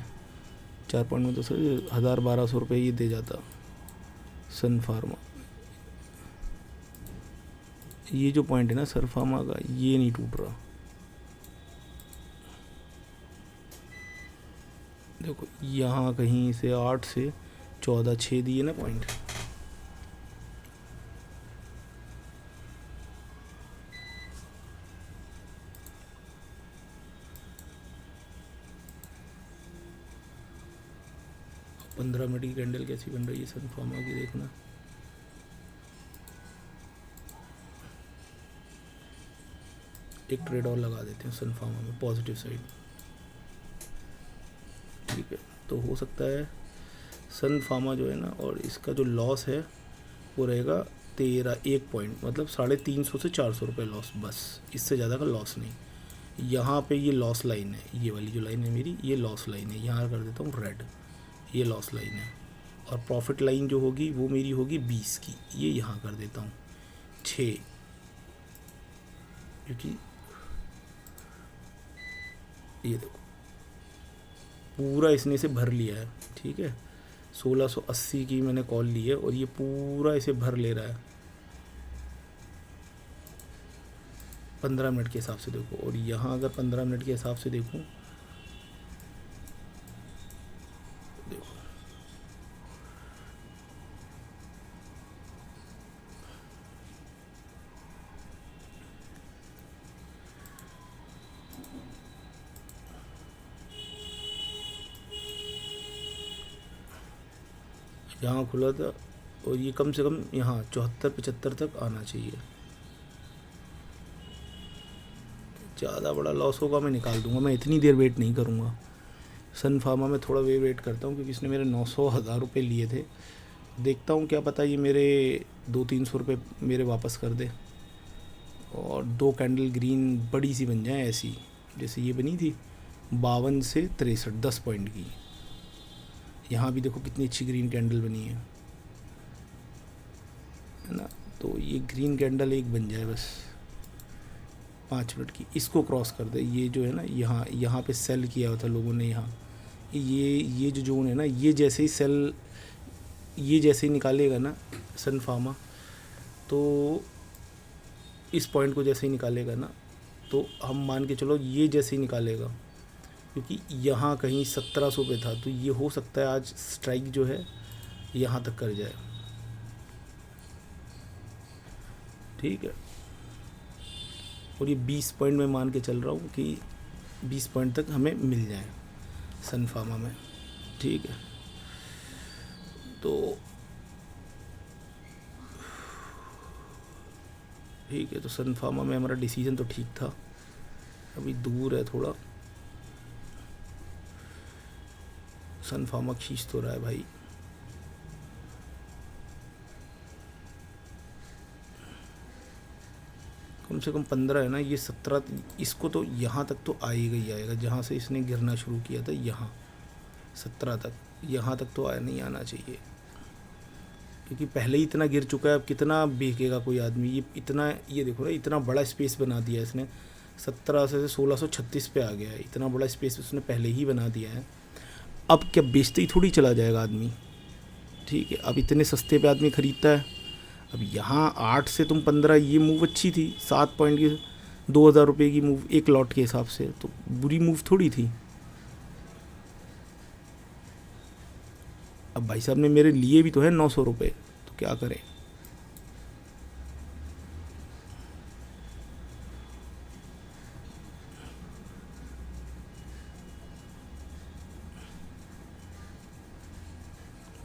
4 पॉइंट में तो सर 1000-1200 रुपये ये दे जाता सन फार्मा। ये जो पॉइंट है ना सन फार्मा का, ये नहीं टूट रहा। देखो यहाँ कहीं से 8 से 14, 6 दिए ना पॉइंट। 15 मिनट की कैंडल कैसी बन रही है सन फार्मा की, देखना। एक ट्रेड और लगा देते हैं सन फार्मा में पॉजिटिव साइड, ठीक है। तो हो सकता है सन फार्मा जो है ना, और इसका जो लॉस है वो रहेगा 1 पॉइंट, मतलब 350 से 400 रुपये लॉस, बस इससे ज़्यादा का लॉस नहीं। यहाँ पे ये लॉस लाइन है, ये वाली जो लाइन है मेरी, ये लॉस लाइन है, यहाँ कर देता हूँ रेड, ये लॉस लाइन है। और प्रॉफिट लाइन जो होगी वो मेरी होगी 20 की, ये यहाँ कर देता हूँ 6, क्योंकि ये देखो पूरा इसने इसे भर लिया है, ठीक है। 1680 की मैंने कॉल ली है और ये पूरा इसे भर ले रहा है 15 मिनट के हिसाब से देखो। और यहाँ अगर 15 मिनट के हिसाब से देखूँ, देखो यहाँ खुला था और ये कम से कम यहाँ 74-75 तक आना चाहिए। ज़्यादा बड़ा लॉस होगा मैं निकाल दूंगा, मैं इतनी देर वेट नहीं करूँगा। सन फार्मा में थोड़ा वेट करता हूँ, क्योंकि इसने मेरे 900-1000 रुपये लिए थे। देखता हूँ क्या पता ये मेरे 200-300 रुपये मेरे वापस कर दे, और 2 कैंडल ग्रीन बड़ी सी बन जाए ऐसी, जैसे ये बनी थी 52 से 63, 10 पॉइंट की। यहाँ भी देखो कितनी अच्छी ग्रीन कैंडल बनी है ना। तो ये ग्रीन कैंडल एक बन जाए बस 5 मिनट की, इसको क्रॉस कर दे। ये जो है ना, यहाँ पे सेल किया हुआ था लोगों ने, यहाँ ये जो जोन है ना, ये जैसे ही सेल, ये जैसे ही निकालेगा ना सन फार्मा, तो इस पॉइंट को जैसे ही निकालेगा ना, तो हम मान के चलो ये जैसे ही निकालेगा, क्योंकि यहाँ कहीं 1700 पे था, तो ये हो सकता है आज स्ट्राइक जो है यहाँ तक कर जाए, ठीक है। और ये 20 पॉइंट में मान के चल रहा हूँ कि 20 पॉइंट तक हमें मिल जाए सन फार्मा में, ठीक है। तो ठीक है, तो सन फार्मा में हमारा डिसीजन तो ठीक था, अभी दूर है थोड़ा, सन फार्मा खींच तो रहा है भाई। कम से कम 15 है ना, ये 17, इसको तो यहाँ तक तो आएगा ही आएगा, जहाँ से इसने गिरना शुरू किया था यहाँ 17 तक, यहाँ तक तो नहीं आना चाहिए, क्योंकि पहले ही इतना गिर चुका है। अब कितना बेचेगा कोई आदमी, ये इतना, ये देखो ना इतना बड़ा स्पेस बना दिया है इसने, 17 से 1636 पे आ गया है, इतना बड़ा स्पेस उसने पहले ही बना दिया है। अब क्या बेचते ही थोड़ी चला जाएगा आदमी, ठीक है। अब इतने सस्ते पे आदमी ख़रीदता है। अब यहाँ 8 से तुम 15, ये मूव अच्छी थी, 7 पॉइंट की 2000 रुपये की मूव एक लॉट के हिसाब से, तो बुरी मूव थोड़ी थी। अब भाई साहब ने मेरे लिए भी तो है 900 रुपये, तो क्या करें।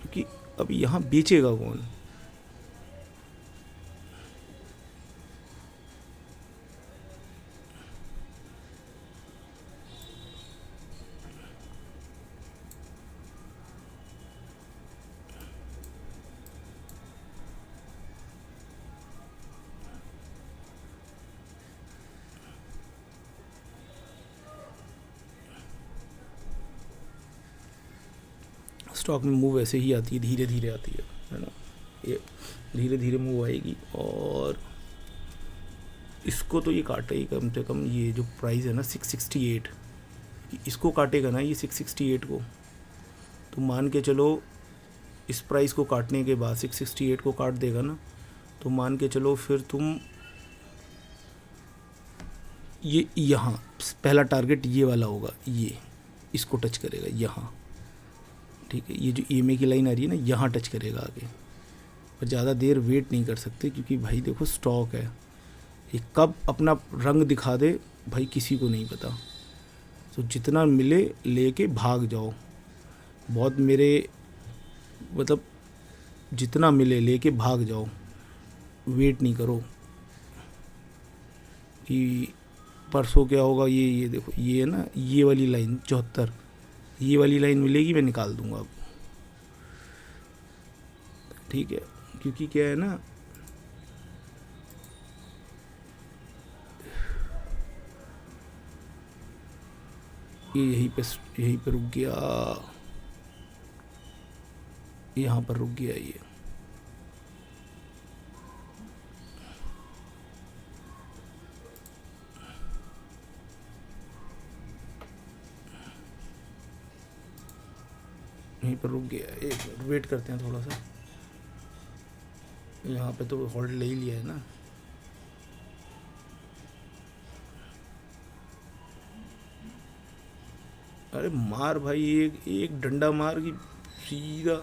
क्योंकि अब यहाँ बेचेगा कौन। स्टॉक में मूव ऐसे ही आती है, धीरे धीरे आती है ना, ये धीरे धीरे मूव आएगी। और इसको तो ये काटे ही कम से कम, ये जो प्राइस है ना 668, इसको काटेगा ना ये 668 को, तो मान के चलो इस प्राइस को काटने के बाद 668 को काट देगा ना, तो मान के चलो फिर तुम ये यहाँ पहला टारगेट ये वाला होगा, ये इसको टच करेगा यहाँ, ठीक है। ये जो EMA की लाइन आ रही है ना, यहाँ टच करेगा आगे, पर ज़्यादा देर वेट नहीं कर सकते, क्योंकि भाई देखो स्टॉक है, ये कब अपना रंग दिखा दे भाई किसी को नहीं पता। तो जितना मिले लेके भाग जाओ। बहुत मेरे मतलब जितना मिले लेके भाग जाओ, वेट नहीं करो कि परसों क्या होगा। ये देखो, ये है ना, ये वाली लाइन 74, ये वाली लाइन मिलेगी मैं निकाल दूंगा अब, ठीक है। क्योंकि क्या है ना, ये यहीं पे रुक गया, यहाँ पर रुक गया ये। यहीं पर रुक गया, एक मिनट वेट करते हैं थोड़ा सा। यहाँ पे तो होल्ड ले ही लिया है ना। अरे मार भाई, एक एक डंडा मार की सीधा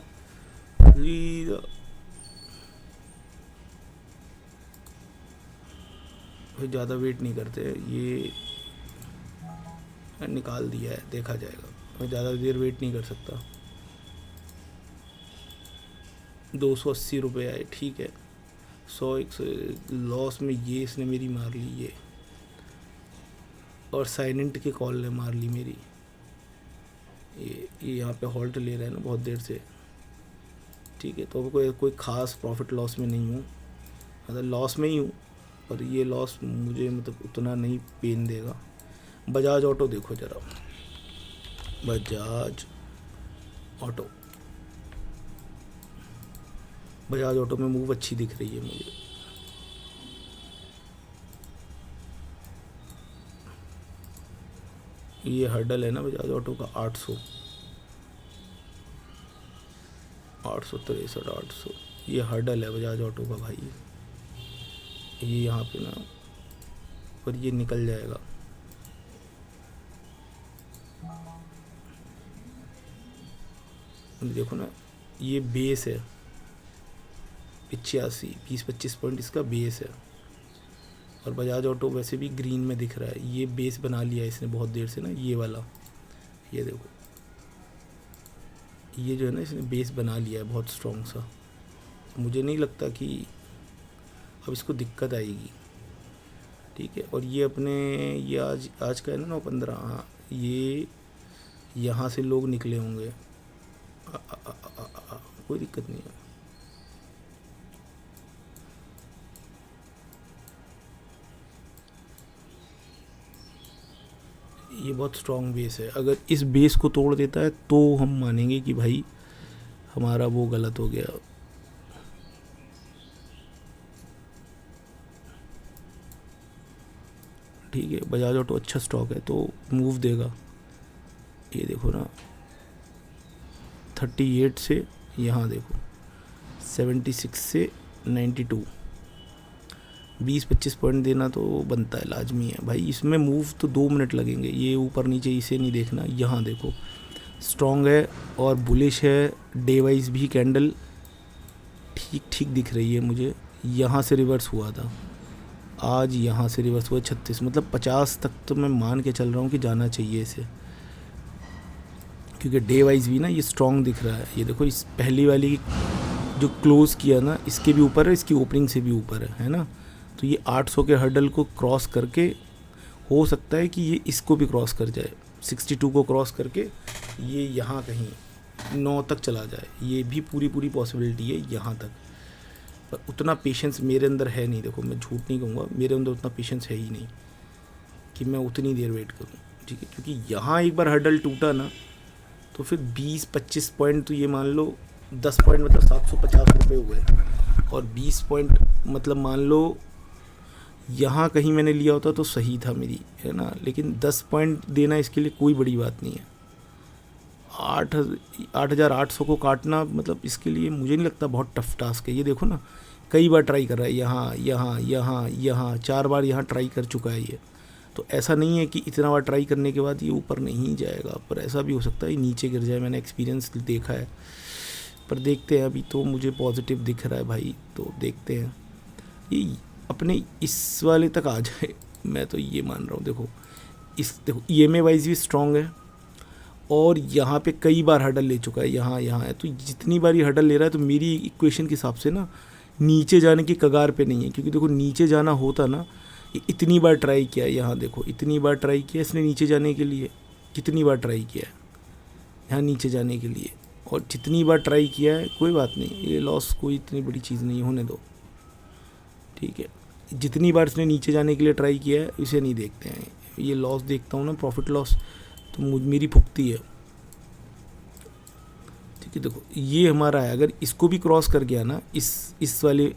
सीधा। भाई ज़्यादा वेट नहीं करते, ये निकाल दिया है, देखा जाएगा। मैं ज़्यादा देर वेट नहीं कर सकता। 280 रुपये आए, ठीक है। 100 एक लॉस में ये इसने मेरी मार ली ये, और साइलेंट के कॉल ने मार ली मेरी। ये यहाँ पे हॉल्ट ले रहा है ना बहुत देर से, ठीक है। तो अब कोई ख़ास प्रॉफिट लॉस में नहीं हूँ, मतलब लॉस में ही हूँ, पर ये लॉस मुझे मतलब उतना नहीं पेन देगा। बजाज ऑटो देखो ज़रा, बजाज ऑटो, बजाज ऑटो में मूव अच्छी दिख रही है मुझे। ये हर्डल है ना बजाज ऑटो का 800, 863, 800, ये हर्डल है बजाज ऑटो का भाई। ये यहाँ पे ना, पर ये निकल जाएगा। देखो ना, ये बेस है 85, 20-25 पॉइंट इसका बेस है। और बजाज ऑटो वैसे भी ग्रीन में दिख रहा है, ये बेस बना लिया इसने बहुत देर से ना, ये वाला, ये देखो, ये जो है ना इसने बेस बना लिया है बहुत स्ट्रॉन्ग सा। मुझे नहीं लगता कि अब इसको दिक्कत आएगी, ठीक है। और ये अपने, ये आज का है ना 9/15, हाँ, ये यहाँ से लोग निकले होंगे, कोई दिक्कत नहीं है। ये बहुत स्ट्रॉन्ग बेस है, अगर इस बेस को तोड़ देता है तो हम मानेंगे कि भाई हमारा वो गलत हो गया। ठीक है, बजाज ऑटो अच्छा स्टॉक है तो मूव देगा। ये देखो ना, 38 से यहाँ देखो 76 से 92, 20-25 पॉइंट देना तो बनता है, लाजमी है भाई। इसमें मूव तो 2 मिनट लगेंगे, ये ऊपर नीचे इसे नहीं देखना। यहाँ देखो स्ट्रॉन्ग है और बुलिश है, डे वाइज भी कैंडल ठीक ठीक दिख रही है मुझे। यहाँ से रिवर्स हुआ था, आज यहाँ से रिवर्स हुआ 36, मतलब 50 तक तो मैं मान के चल रहा हूँ कि जाना चाहिए इसे, क्योंकि डे वाइज भी ना ये स्ट्रॉन्ग दिख रहा है। ये देखो, इस पहली वाली जो क्लोज़ किया ना, इसके भी ऊपर है, इसकी ओपनिंग से भी ऊपर है ना। तो ये 800 के हर्डल को क्रॉस करके हो सकता है कि ये इसको भी क्रॉस कर जाए, 62 को क्रॉस करके ये यहाँ कहीं 9 तक चला जाए, ये भी पूरी पॉसिबिलिटी है यहाँ तक। पर उतना पेशेंस मेरे अंदर है नहीं, देखो मैं झूठ नहीं कहूँगा, मेरे अंदर उतना पेशेंस है ही नहीं कि मैं उतनी देर वेट करूँ, ठीक है। क्योंकि यहाँ एक बार हर्डल टूटा ना, तो फिर 20-25 पॉइंट, तो ये मान लो 10 पॉइंट मतलब 750 रुपये हुए, और 20 पॉइंट मतलब मान लो यहाँ कहीं मैंने लिया होता तो सही था मेरी, है ना। लेकिन 10 पॉइंट देना इसके लिए कोई बड़ी बात नहीं है। 8,800 को काटना मतलब इसके लिए मुझे नहीं लगता बहुत टफ टास्क है। ये देखो ना, कई बार ट्राई कर रहा है, यहाँ 4 बार यहाँ ट्राई कर चुका है ये। तो ऐसा नहीं है कि इतना बार ट्राई करने के बाद ये ऊपर नहीं जाएगा, पर ऐसा भी हो सकता है नीचे गिर जाए, मैंने एक्सपीरियंस देखा है। पर देखते हैं, अभी तो मुझे पॉजिटिव दिख रहा है भाई, तो देखते हैं ये अपने इस वाले तक आ जाए, मैं तो ये मान रहा हूँ। देखो देखो EMA वाइज भी स्ट्रॉन्ग है, और यहाँ पे कई बार हर्डल ले चुका है, यहाँ यहाँ है। तो जितनी बार ये हर्डल ले रहा है तो मेरी इक्वेशन के हिसाब से ना नीचे जाने की कगार पे नहीं है, क्योंकि देखो नीचे जाना होता ना, ये इतनी बार ट्राई किया है, यहाँ देखो इतनी बार ट्राई किया इसने नीचे जाने के लिए, कितनी बार ट्राई किया है यहाँ नीचे जाने के लिए, और जितनी बार ट्राई किया है कोई बात नहीं, ये लॉस कोई इतनी बड़ी चीज़ नहीं, होने दो, ठीक है। जितनी बार इसने नीचे जाने के लिए ट्राई किया है इसे नहीं देखते हैं, ये लॉस देखता हूँ ना, प्रॉफिट लॉस तो मेरी भुगती है, ठीक है। देखो ये हमारा है, अगर इसको भी क्रॉस कर गया ना, इस वाले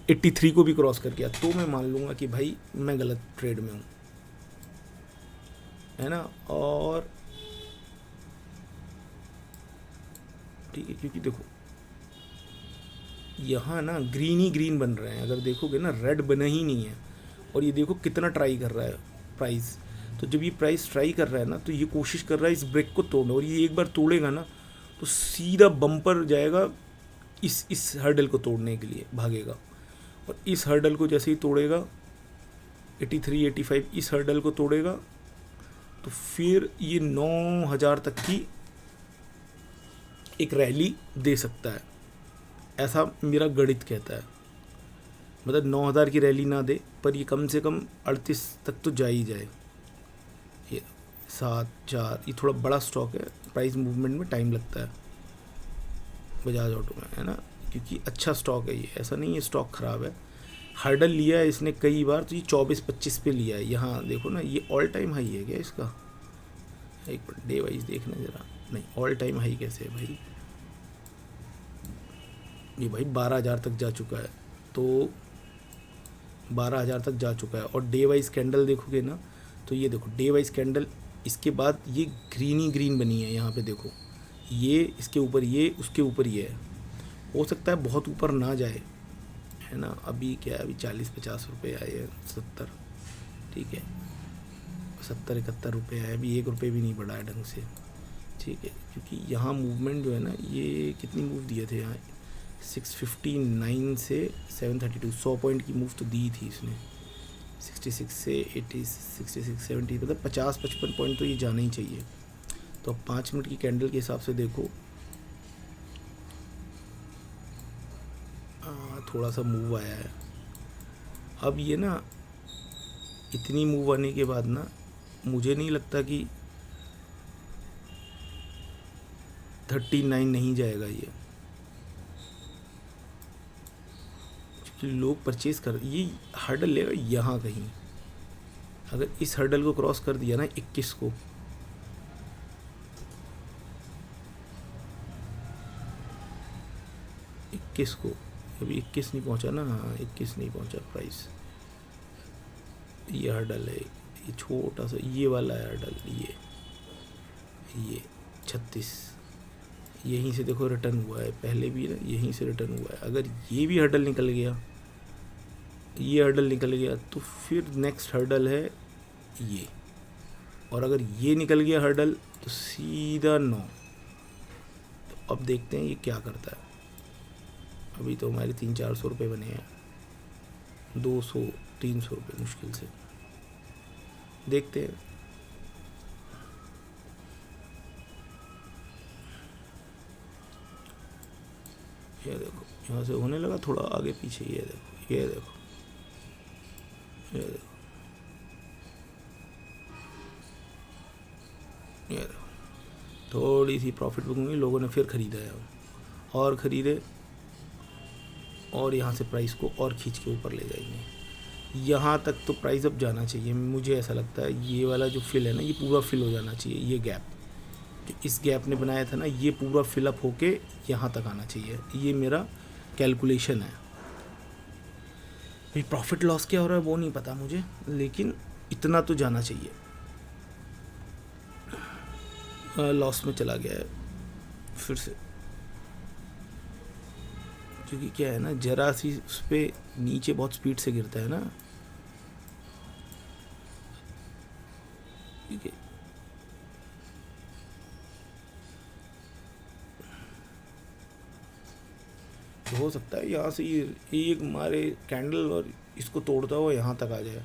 83 को भी क्रॉस कर गया तो मैं मान लूँगा कि भाई मैं गलत ट्रेड में हूँ, है ना। और ठीक है, क्योंकि देखो यहाँ ना ग्रीन ही ग्रीन बन रहे हैं, अगर देखोगे ना रेड बना ही नहीं है। और ये देखो कितना ट्राई कर रहा है प्राइस, तो जब ये प्राइस ट्राई कर रहा है ना तो ये कोशिश कर रहा है इस ब्रेक को तोड़ने, और ये एक बार तोड़ेगा ना तो सीधा बम्पर जाएगा इस हर्डल को तोड़ने के लिए भागेगा, और इस हर्डल को जैसे ही तोड़ेगा 83 85 इस हर्डल को तोड़ेगा तो फिर ये 9000 तक की एक रैली दे सकता है, ऐसा मेरा गणित कहता है। मतलब 9000 की रैली ना दे पर ये कम से कम 38 तक तो जा ही जाए। ये 7 4 ये थोड़ा बड़ा स्टॉक है, प्राइस मूवमेंट में टाइम लगता है बजाज ऑटो में, है ना, क्योंकि अच्छा स्टॉक है ये, ऐसा नहीं है स्टॉक ख़राब है। हर्डल लिया है इसने कई बार, तो ये 24-25 पे लिया है। यहाँ देखो ना ये ऑल टाइम हाई है क्या इसका, एक मिनट डे वाइज देखना ज़रा, नहीं ऑल टाइम हाई कैसे है भाई, ये भाई 12,000 तक जा चुका है, तो 12,000 तक जा चुका है। और डे वाइज कैंडल देखोगे ना तो ये देखो डे वाइज कैंडल, इसके बाद ये ग्रीन ही ग्रीन बनी है, यहाँ पे देखो ये इसके ऊपर ये उसके ऊपर ये है, हो सकता है बहुत ऊपर ना जाए, है ना। अभी क्या है, अभी 40-50 रुपये आए हैं, 70, ठीक है 70-71 रुपये आए, अभी 1 रुपये भी नहीं बढ़ा है ढंग से, ठीक है। क्योंकि यहाँ मूवमेंट जो है ना, ये कितनी मूव दिए थे यहाँ, 659 से 732, 100 पॉइंट की मूव तो दी थी इसने, 66 से 80 66 70, मतलब 50-55 पॉइंट तो ये जाना ही चाहिए। तो अब 5 मिनट की कैंडल के हिसाब से देखो, थोड़ा सा मूव आया है। अब ये ना इतनी मूव आने के बाद ना मुझे नहीं लगता कि 39 नहीं जाएगा ये, क्योंकि लोग परचेज कर, ये हर्डल लेगा यहाँ कहीं, अगर इस हर्डल को क्रॉस कर दिया ना 21 को, अभी 21 नहीं पहुंचा ना, हाँ 21 नहीं पहुंचा प्राइस, ये हर्डल है, ये छोटा सा ये वाला है हर्डल, ये 36, यहीं से देखो रिटर्न हुआ है, पहले भी ना यहीं से रिटर्न हुआ है। अगर ये भी हर्डल निकल गया, ये हर्डल निकल गया तो फिर नेक्स्ट हर्डल है ये, और अगर ये निकल गया हर्डल तो सीधा 9। तो अब देखते हैं ये क्या करता है। अभी तो हमारे 300-400 रुपये बने हैं, 200-300 रुपये मुश्किल से, देखते हैं। ये देखो यहाँ से होने लगा थोड़ा आगे पीछे, ये देखो ये देखो ये देखो ये देखो, थोड़ी सी प्रॉफिट बुकिंग हुई, लोगों ने फिर ख़रीदा है और ख़रीदे, और यहाँ से प्राइस को और खींच के ऊपर ले जाएंगे। यहाँ तक तो प्राइस अब जाना चाहिए, मुझे ऐसा लगता है ये वाला जो फिल है ना, ये पूरा फिल हो जाना चाहिए, ये गैप जो इस गैप ने बनाया था ना, ये पूरा फिलअप होके यहाँ तक आना चाहिए, ये मेरा कैलकुलेशन है। भाई प्रॉफिट लॉस क्या हो रहा है वो नहीं पता मुझे, लेकिन इतना तो जाना चाहिए। लॉस में चला गया है फिर से, क्योंकि क्या है ना, जरा सी उस पर नीचे बहुत स्पीड से गिरता है ना, ठीक है। तो हो सकता है यहाँ से ये एक मारे कैंडल और इसको तोड़ता हुआ यहाँ तक आ जाए,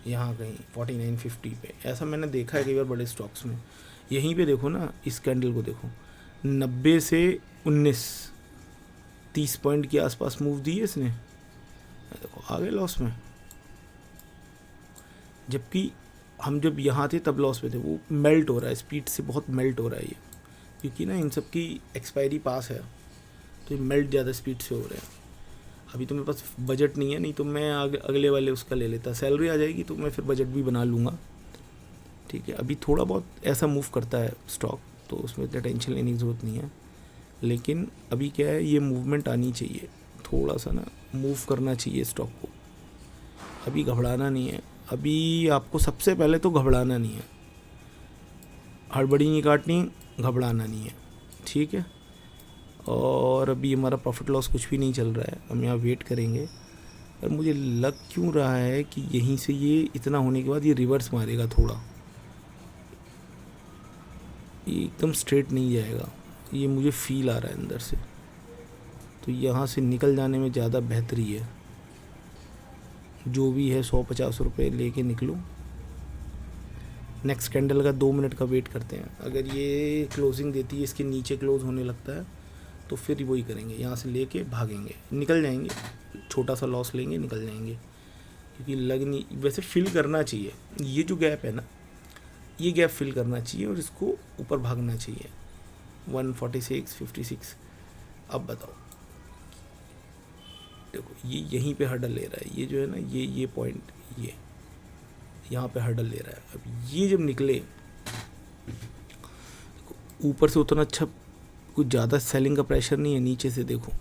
यहाँ कहीं 49.50 पे, ऐसा मैंने देखा है कई बार बड़े स्टॉक्स में। यहीं पे देखो ना, इस कैंडल को देखो, 90 से 19, 30 पॉइंट के आसपास मूव दी है इसने, देखो आ गए लॉस में। जबकि हम जब यहाँ थे तब लॉस में थे। वो मेल्ट हो रहा है, स्पीड से बहुत मेल्ट हो रहा है ये, क्योंकि ना इन सब की एक्सपायरी पास है, तो ये मेल्ट ज़्यादा स्पीड से हो रहे हैं। अभी तो मेरे पास बजट नहीं है, नहीं तो मैं अगले वाले उसका ले लेता। सैलरी आ जाएगी तो मैं फिर बजट भी बना लूँगा, ठीक है। अभी थोड़ा बहुत ऐसा मूव करता है स्टॉक, तो उसमें इतना टेंशन लेने की ज़रूरत नहीं है। लेकिन अभी क्या है, ये मूवमेंट आनी चाहिए, थोड़ा सा ना मूव करना चाहिए स्टॉक को। अभी घबराना नहीं है, अभी आपको सबसे पहले तो घबराना नहीं है, हड़बड़ी नहीं काटनी, घबराना नहीं है, ठीक है। और अभी हमारा प्रॉफिट लॉस कुछ भी नहीं चल रहा है, हम यहाँ वेट करेंगे। और मुझे लग क्यों रहा है कि यहीं से ये इतना होने के बाद ये रिवर्स मारेगा थोड़ा, ये एकदम स्ट्रेट नहीं जाएगा, ये मुझे फील आ रहा है अंदर से। तो यहाँ से निकल जाने में ज़्यादा बेहतरी है, जो भी है 150 रुपये लेके निकलूँ। नेक्स्ट कैंडल का 2 मिनट का वेट करते हैं, अगर ये क्लोजिंग देती है, इसके नीचे क्लोज होने लगता है, तो फिर वही करेंगे, यहाँ से लेके भागेंगे, निकल जाएंगे, छोटा सा लॉस लेंगे, निकल जाएंगे। क्योंकि लग नहीं, वैसे फिल करना चाहिए ये जो गैप है ना, ये गैप फिल करना चाहिए और इसको ऊपर भागना चाहिए 146, 56। अब बताओ, देखो ये यहीं पे हर्डल ले रहा है, ये जो है ना, ये पॉइंट, ये यहाँ पे हर्डल ले रहा है। अब ये जब निकले ऊपर से, उतना अच्छा कुछ ज़्यादा सेलिंग का प्रेशर नहीं है, नीचे से देखो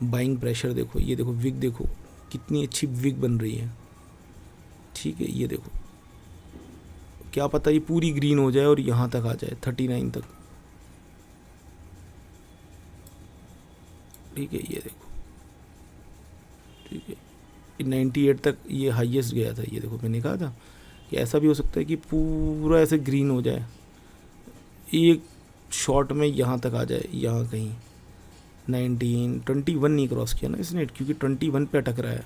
बाइंग प्रेशर देखो, ये देखो विग देखो कितनी अच्छी विग बन रही है, ठीक है। ये देखो, क्या पता ये पूरी ग्रीन हो जाए और यहाँ तक आ जाए 39 तक, ठीक है। ये देखो, ठीक है, 98 तक ये हाईएस्ट गया था। ये देखो, मैंने कहा था कि ऐसा भी हो सकता है कि पूरा ऐसे ग्रीन हो जाए, एक शॉट में यहाँ तक आ जाए, यहाँ कहीं 21 नहीं क्रॉस किया ना इसने, क्योंकि 21 पे अटक रहा है,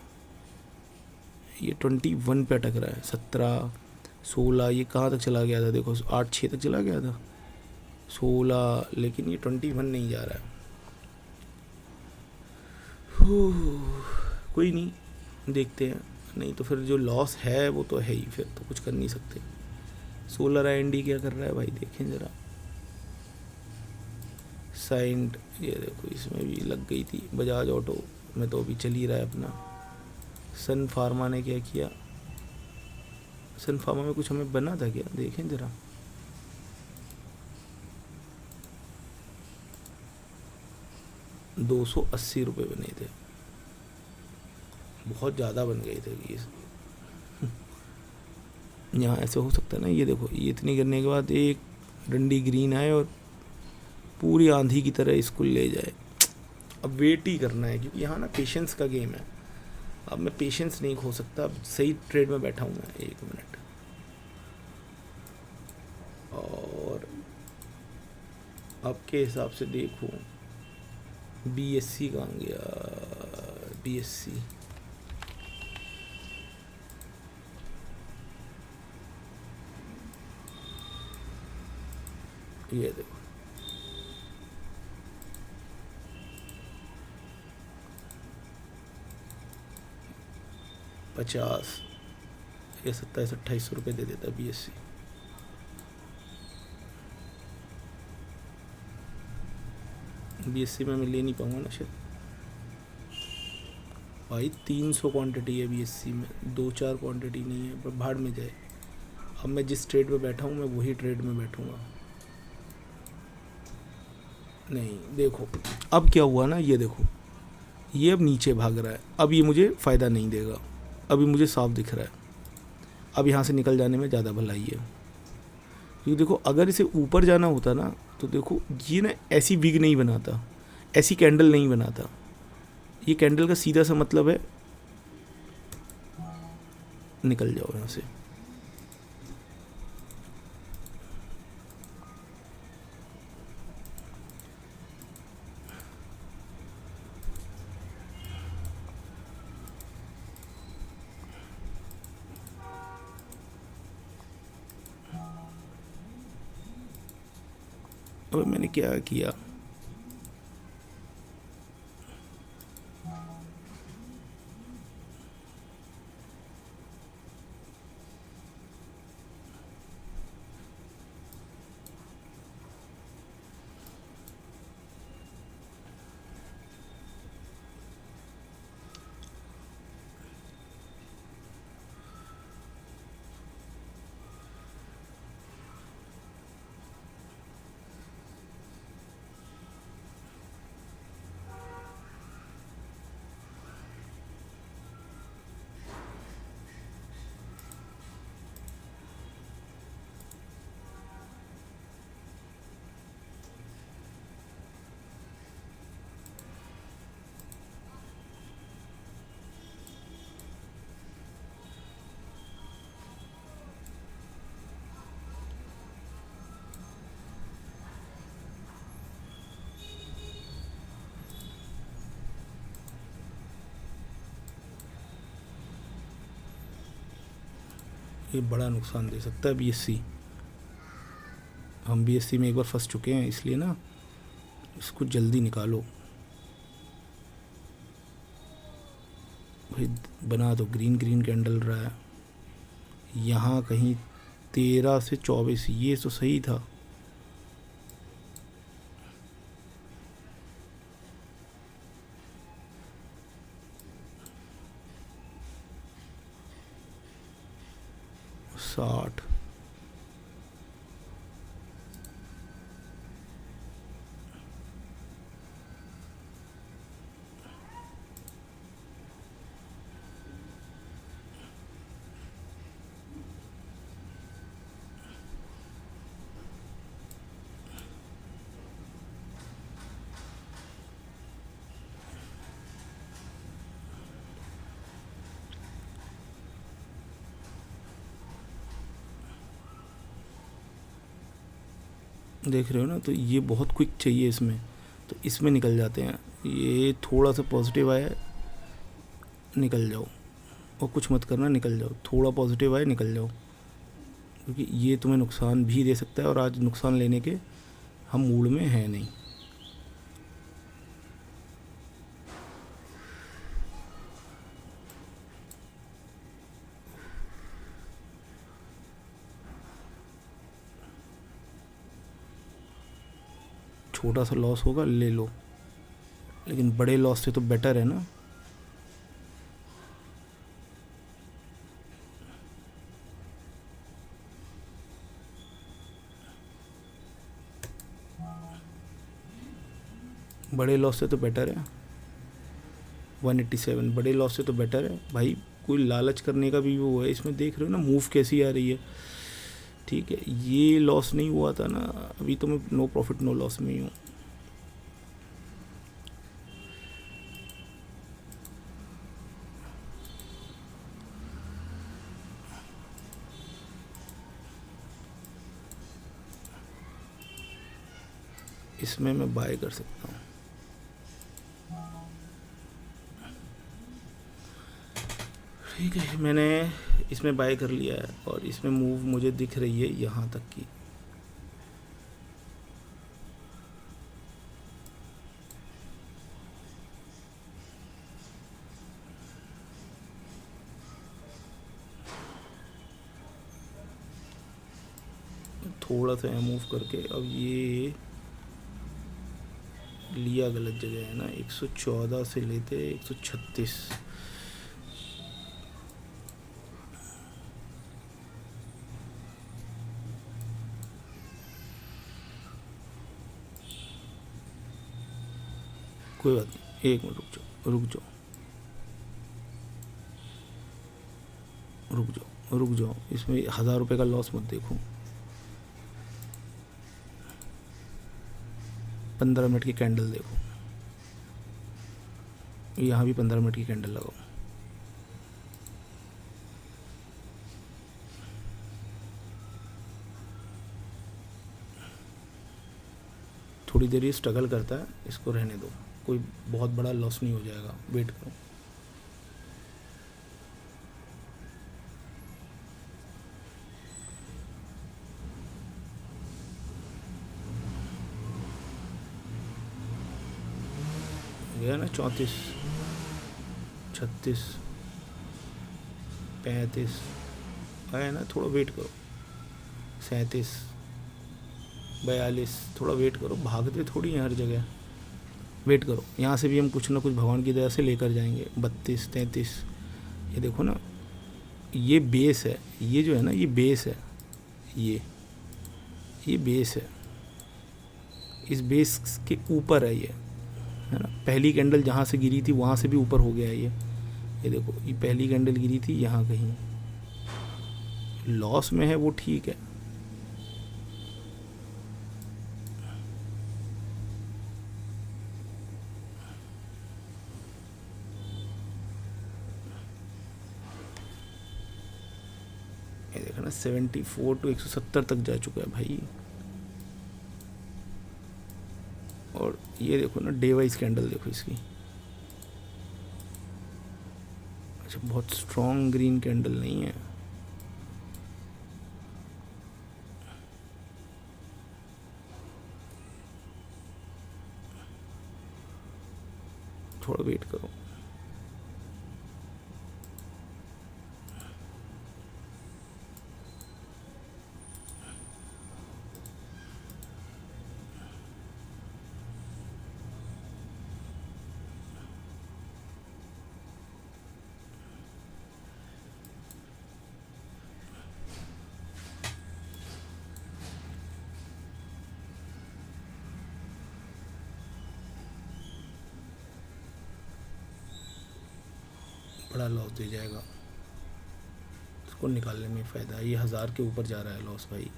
ये 21 पे अटक रहा है। 17, 16 ये कहाँ तक चला गया था, देखो 8, 6 तक चला गया था, 16, लेकिन ये 21 नहीं जा रहा है। कोई नहीं, देखते हैं, नहीं तो फिर जो लॉस है वो तो है ही, फिर तो कुछ कर नहीं सकते। सोलर IND क्या कर रहा है भाई, देखें ज़रा। साइंट, ये देखो इसमें भी लग गई थी, बजाज ऑटो में तो अभी चल ही रहा है अपना। सन फार्मा ने क्या किया, सन फार्मा में कुछ हमें बना था क्या, देखें ज़रा। ₹280 बने थे, बहुत ज़्यादा बन गए थे ये। यहाँ ऐसे हो सकता है ना, ये देखो, ये इतनी गिरने के बाद एक डंडी ग्रीन आए और पूरी आंधी की तरह इसको ले जाए। अब वेट ही करना है, क्योंकि यहाँ ना पेशेंस का गेम है। अब मैं पेशेंस नहीं खो सकता, अब सही ट्रेड में बैठा हूँ मैं। 1 मिनट, और आपके हिसाब से देखूँ BSC कहाँ गया, BSC ये देखो, ₹50 या 27-28 रुपये दे देता BSC। BSC में मैं ले नहीं पाऊँगा ना शायद भाई, 300 क्वांटिटी है BSC में, 2-4 क्वांटिटी नहीं है, पर भाड़ में जाए। अब मैं जिस ट्रेड में बैठा हूँ मैं वही ट्रेड में बैठूँगा। नहीं, देखो अब क्या हुआ ना, ये देखो, ये अब नीचे भाग रहा है, अब ये मुझे फ़ायदा नहीं देगा, अभी मुझे साफ दिख रहा है। अब यहाँ से निकल जाने में ज़्यादा भलाई है, क्योंकि देखो अगर इसे ऊपर जाना होता ना, तो देखो ये ना ऐसी विग नहीं बनाता, ऐसी कैंडल नहीं बनाता। ये कैंडल का सीधा सा मतलब है निकल जाओ यहाँ से। अब मैंने क्या किया, ये बड़ा नुकसान दे सकता है बीएससी। हम बीएससी में एक बार फंस चुके हैं, इसलिए ना इसको जल्दी निकालो भाई। बना तो ग्रीन ग्रीन कैंडल रहा है यहाँ कहीं 13 से 24, ये तो सही था। साठ, देख रहे हो ना, तो ये बहुत क्विक चाहिए इसमें, तो इसमें निकल जाते हैं। ये थोड़ा सा पॉजिटिव आया, निकल जाओ, और कुछ मत करना, निकल जाओ। थोड़ा पॉजिटिव आए, निकल जाओ, क्योंकि ये तुम्हें नुकसान भी दे सकता है, और आज नुकसान लेने के हम मूड में हैं नहीं। छोटा सा लॉस होगा, ले लो, लेकिन बड़े लॉस से तो बेटर है ना। बड़े लॉस से तो बेटर है 187, बड़े लॉस से तो बेटर है भाई। कोई लालच करने का भी वो है इसमें, देख रहे हो ना मूव कैसी आ रही है। ठीक है, ये लॉस नहीं हुआ था ना, अभी तो मैं नो प्रॉफिट नो लॉस में ही हूँ। इसमें मैं बाय कर सकता हूँ। ठीक है, मैंने इसमें बाय कर लिया है, और इसमें मूव मुझे दिख रही है यहाँ तक की। थोड़ा सा मूव करके, अब ये लिया गलत जगह है ना, 114 से लेते 136। कोई बात नहीं, एक मिनट रुक जाओ, रुक जाओ, रुक जाओ, रुक जाओ। इसमें 1000 रुपये का लॉस मत देखो। 15 मिनट की कैंडल देखो, यहाँ भी 15 मिनट की कैंडल लगाओ। थोड़ी देर ये स्ट्रगल करता है, इसको रहने दो, कोई बहुत बड़ा लॉस नहीं हो जाएगा, वेट करो। गया ना, 34, 36, 35 है ना, थोड़ा वेट करो, 37, 42, थोड़ा वेट करो, भागते थोड़ी हैं हर जगह, वेट करो। यहाँ से भी हम कुछ ना कुछ भगवान की दया से लेकर जाएंगे। 32, 33, ये देखो ना, ये बेस है, ये जो है ना ये बेस है, ये बेस है, इस बेस के ऊपर है ये, है ना। पहली कैंडल जहाँ से गिरी थी वहाँ से भी ऊपर हो गया है ये देखो, ये पहली कैंडल गिरी थी यहाँ कहीं, लॉस में है वो ठीक है। ये देखो ना 74 to 170 तक जा चुका है भाई। और ये देखो ना डे वाइज कैंडल देखो इसकी, अच्छा बहुत स्ट्रॉन्ग ग्रीन कैंडल नहीं है, थोड़ा वेट करो। बड़ा लॉस दे जाएगा, इसको निकालने में फ़ायदा है। ये 1000 के ऊपर जा रहा है लॉस भाई।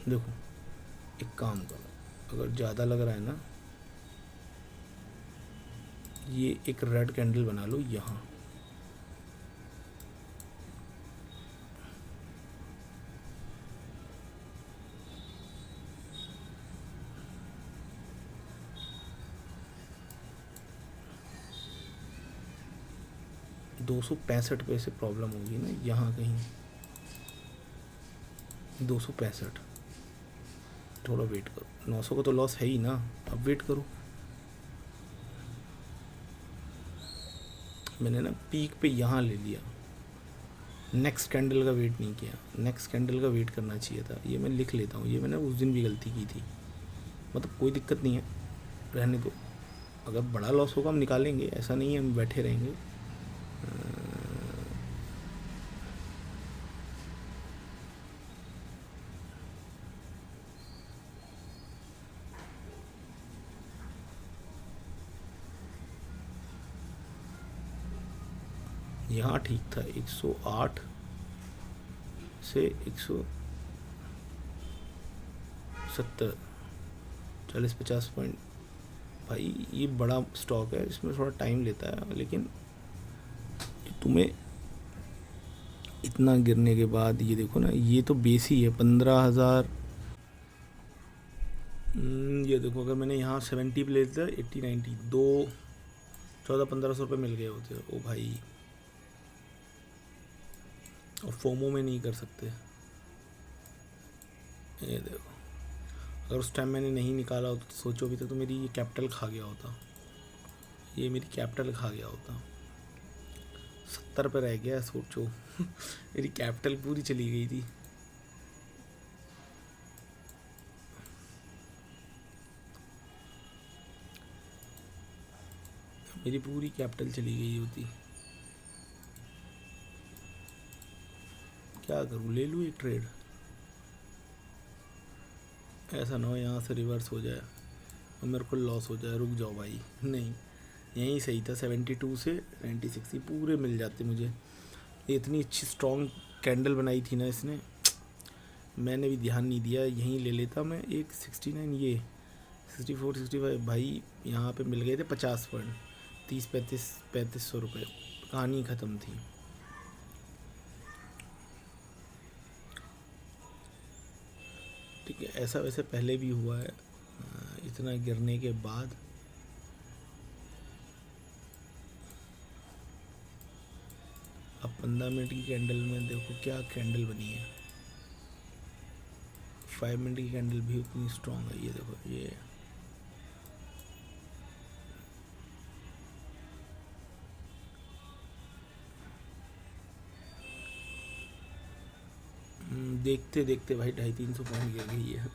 देखो एक काम करो, अगर ज़्यादा लग रहा है ना, ये एक रेड कैंडल बना लो यहाँ, ₹265 से प्रॉब्लम होगी ना यहाँ कहीं, 265, थोड़ा वेट करो। 900 का तो लॉस है ही ना, अब वेट करो। मैंने ना पीक पे यहाँ ले लिया, नेक्स्ट कैंडल का वेट नहीं किया, नेक्स्ट कैंडल का वेट करना चाहिए था। ये मैं लिख लेता हूँ, ये मैंने उस दिन भी गलती की थी, मतलब कोई दिक्कत नहीं है, रहने दो। अगर बड़ा लॉस होगा हम निकालेंगे, ऐसा नहीं है हम बैठे रहेंगे। यहाँ ठीक था, 108 से 170, 40-50 पॉइंट। भाई ये बड़ा स्टॉक है, इसमें थोड़ा टाइम लेता है, लेकिन तुम्हें इतना गिरने के बाद ये देखो ना, ये तो बेस ही है 15,000। ये देखो अगर मैंने यहाँ 70 पे ले लेता, 80-90, 1400-1500 रुपये मिल गए होते। ओ भाई, और फोमो में नहीं कर सकते। ये देखो, अगर उस टाइम मैंने नहीं निकाला होता तो सोचो अभी तक तो मेरी ये कैपिटल खा गया होता, ये मेरी कैपिटल खा गया होता। 70 पे रह गया, सोचो मेरी कैपिटल पूरी चली गई थी। मेरी पूरी कैपिटल चली गई होती। क्या करूँ, ले लूँ एक ट्रेड? ऐसा ना हो यहाँ से रिवर्स हो जाए और मेरे को लॉस हो जाए। रुक जाओ भाई, नहीं यहीं सही था, 72 से 96 ही पूरे मिल जाते मुझे। ये इतनी अच्छी स्ट्रॉन्ग कैंडल बनाई थी ना इसने, मैंने भी ध्यान नहीं दिया, यहीं ले लेता मैं एक 69, ये 64, 65 भाई। यहाँ पे मिल गए थे 50 पॉइंट, 30-35-3500 रुपये, कहानी ख़त्म थी। ठीक है, ऐसा वैसे पहले भी हुआ है, इतना गिरने के बाद। अब 15 मिनट की कैंडल में देखो क्या कैंडल बनी है। 5 मिनट की कैंडल भी उतनी स्ट्रांग है। ये देखो ये देखते देखते भाई 250-300 पॉइंट गिर गई है।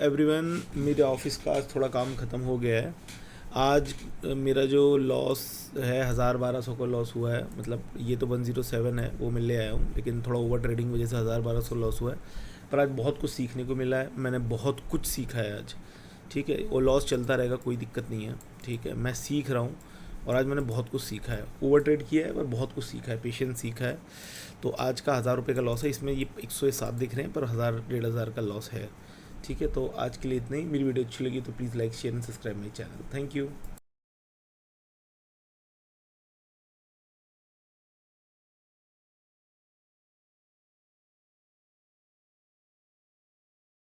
एवरीवन, मेरे ऑफिस का आज थोड़ा काम ख़त्म हो गया है। आज मेरा जो लॉस है 1000-1200 का लॉस हुआ है, मतलब ये तो 107 है वो मैं ले आया हूँ, लेकिन थोड़ा ओवर ट्रेडिंग वजह से 1000-1200 लॉस हुआ है। पर आज बहुत कुछ सीखने को मिला है, मैंने बहुत कुछ सीखा है आज। ठीक है, वो लॉस चलता रहेगा, कोई दिक्कत नहीं है। ठीक है, मैं सीख रहा हूँ और आज मैंने बहुत कुछ सीखा है। ओवर ट्रेड किया है पर बहुत कुछ सीखा है, पेशेंस सीखा है। तो आज का 1000 रुपये का लॉस है, इसमें ये 107 दिख रहे हैं पर 1000-1500 का लॉस है। ठीक है, तो आज के लिए इतना ही। मेरी वीडियो अच्छी लगी तो please like share and subscribe my channel. Thank you.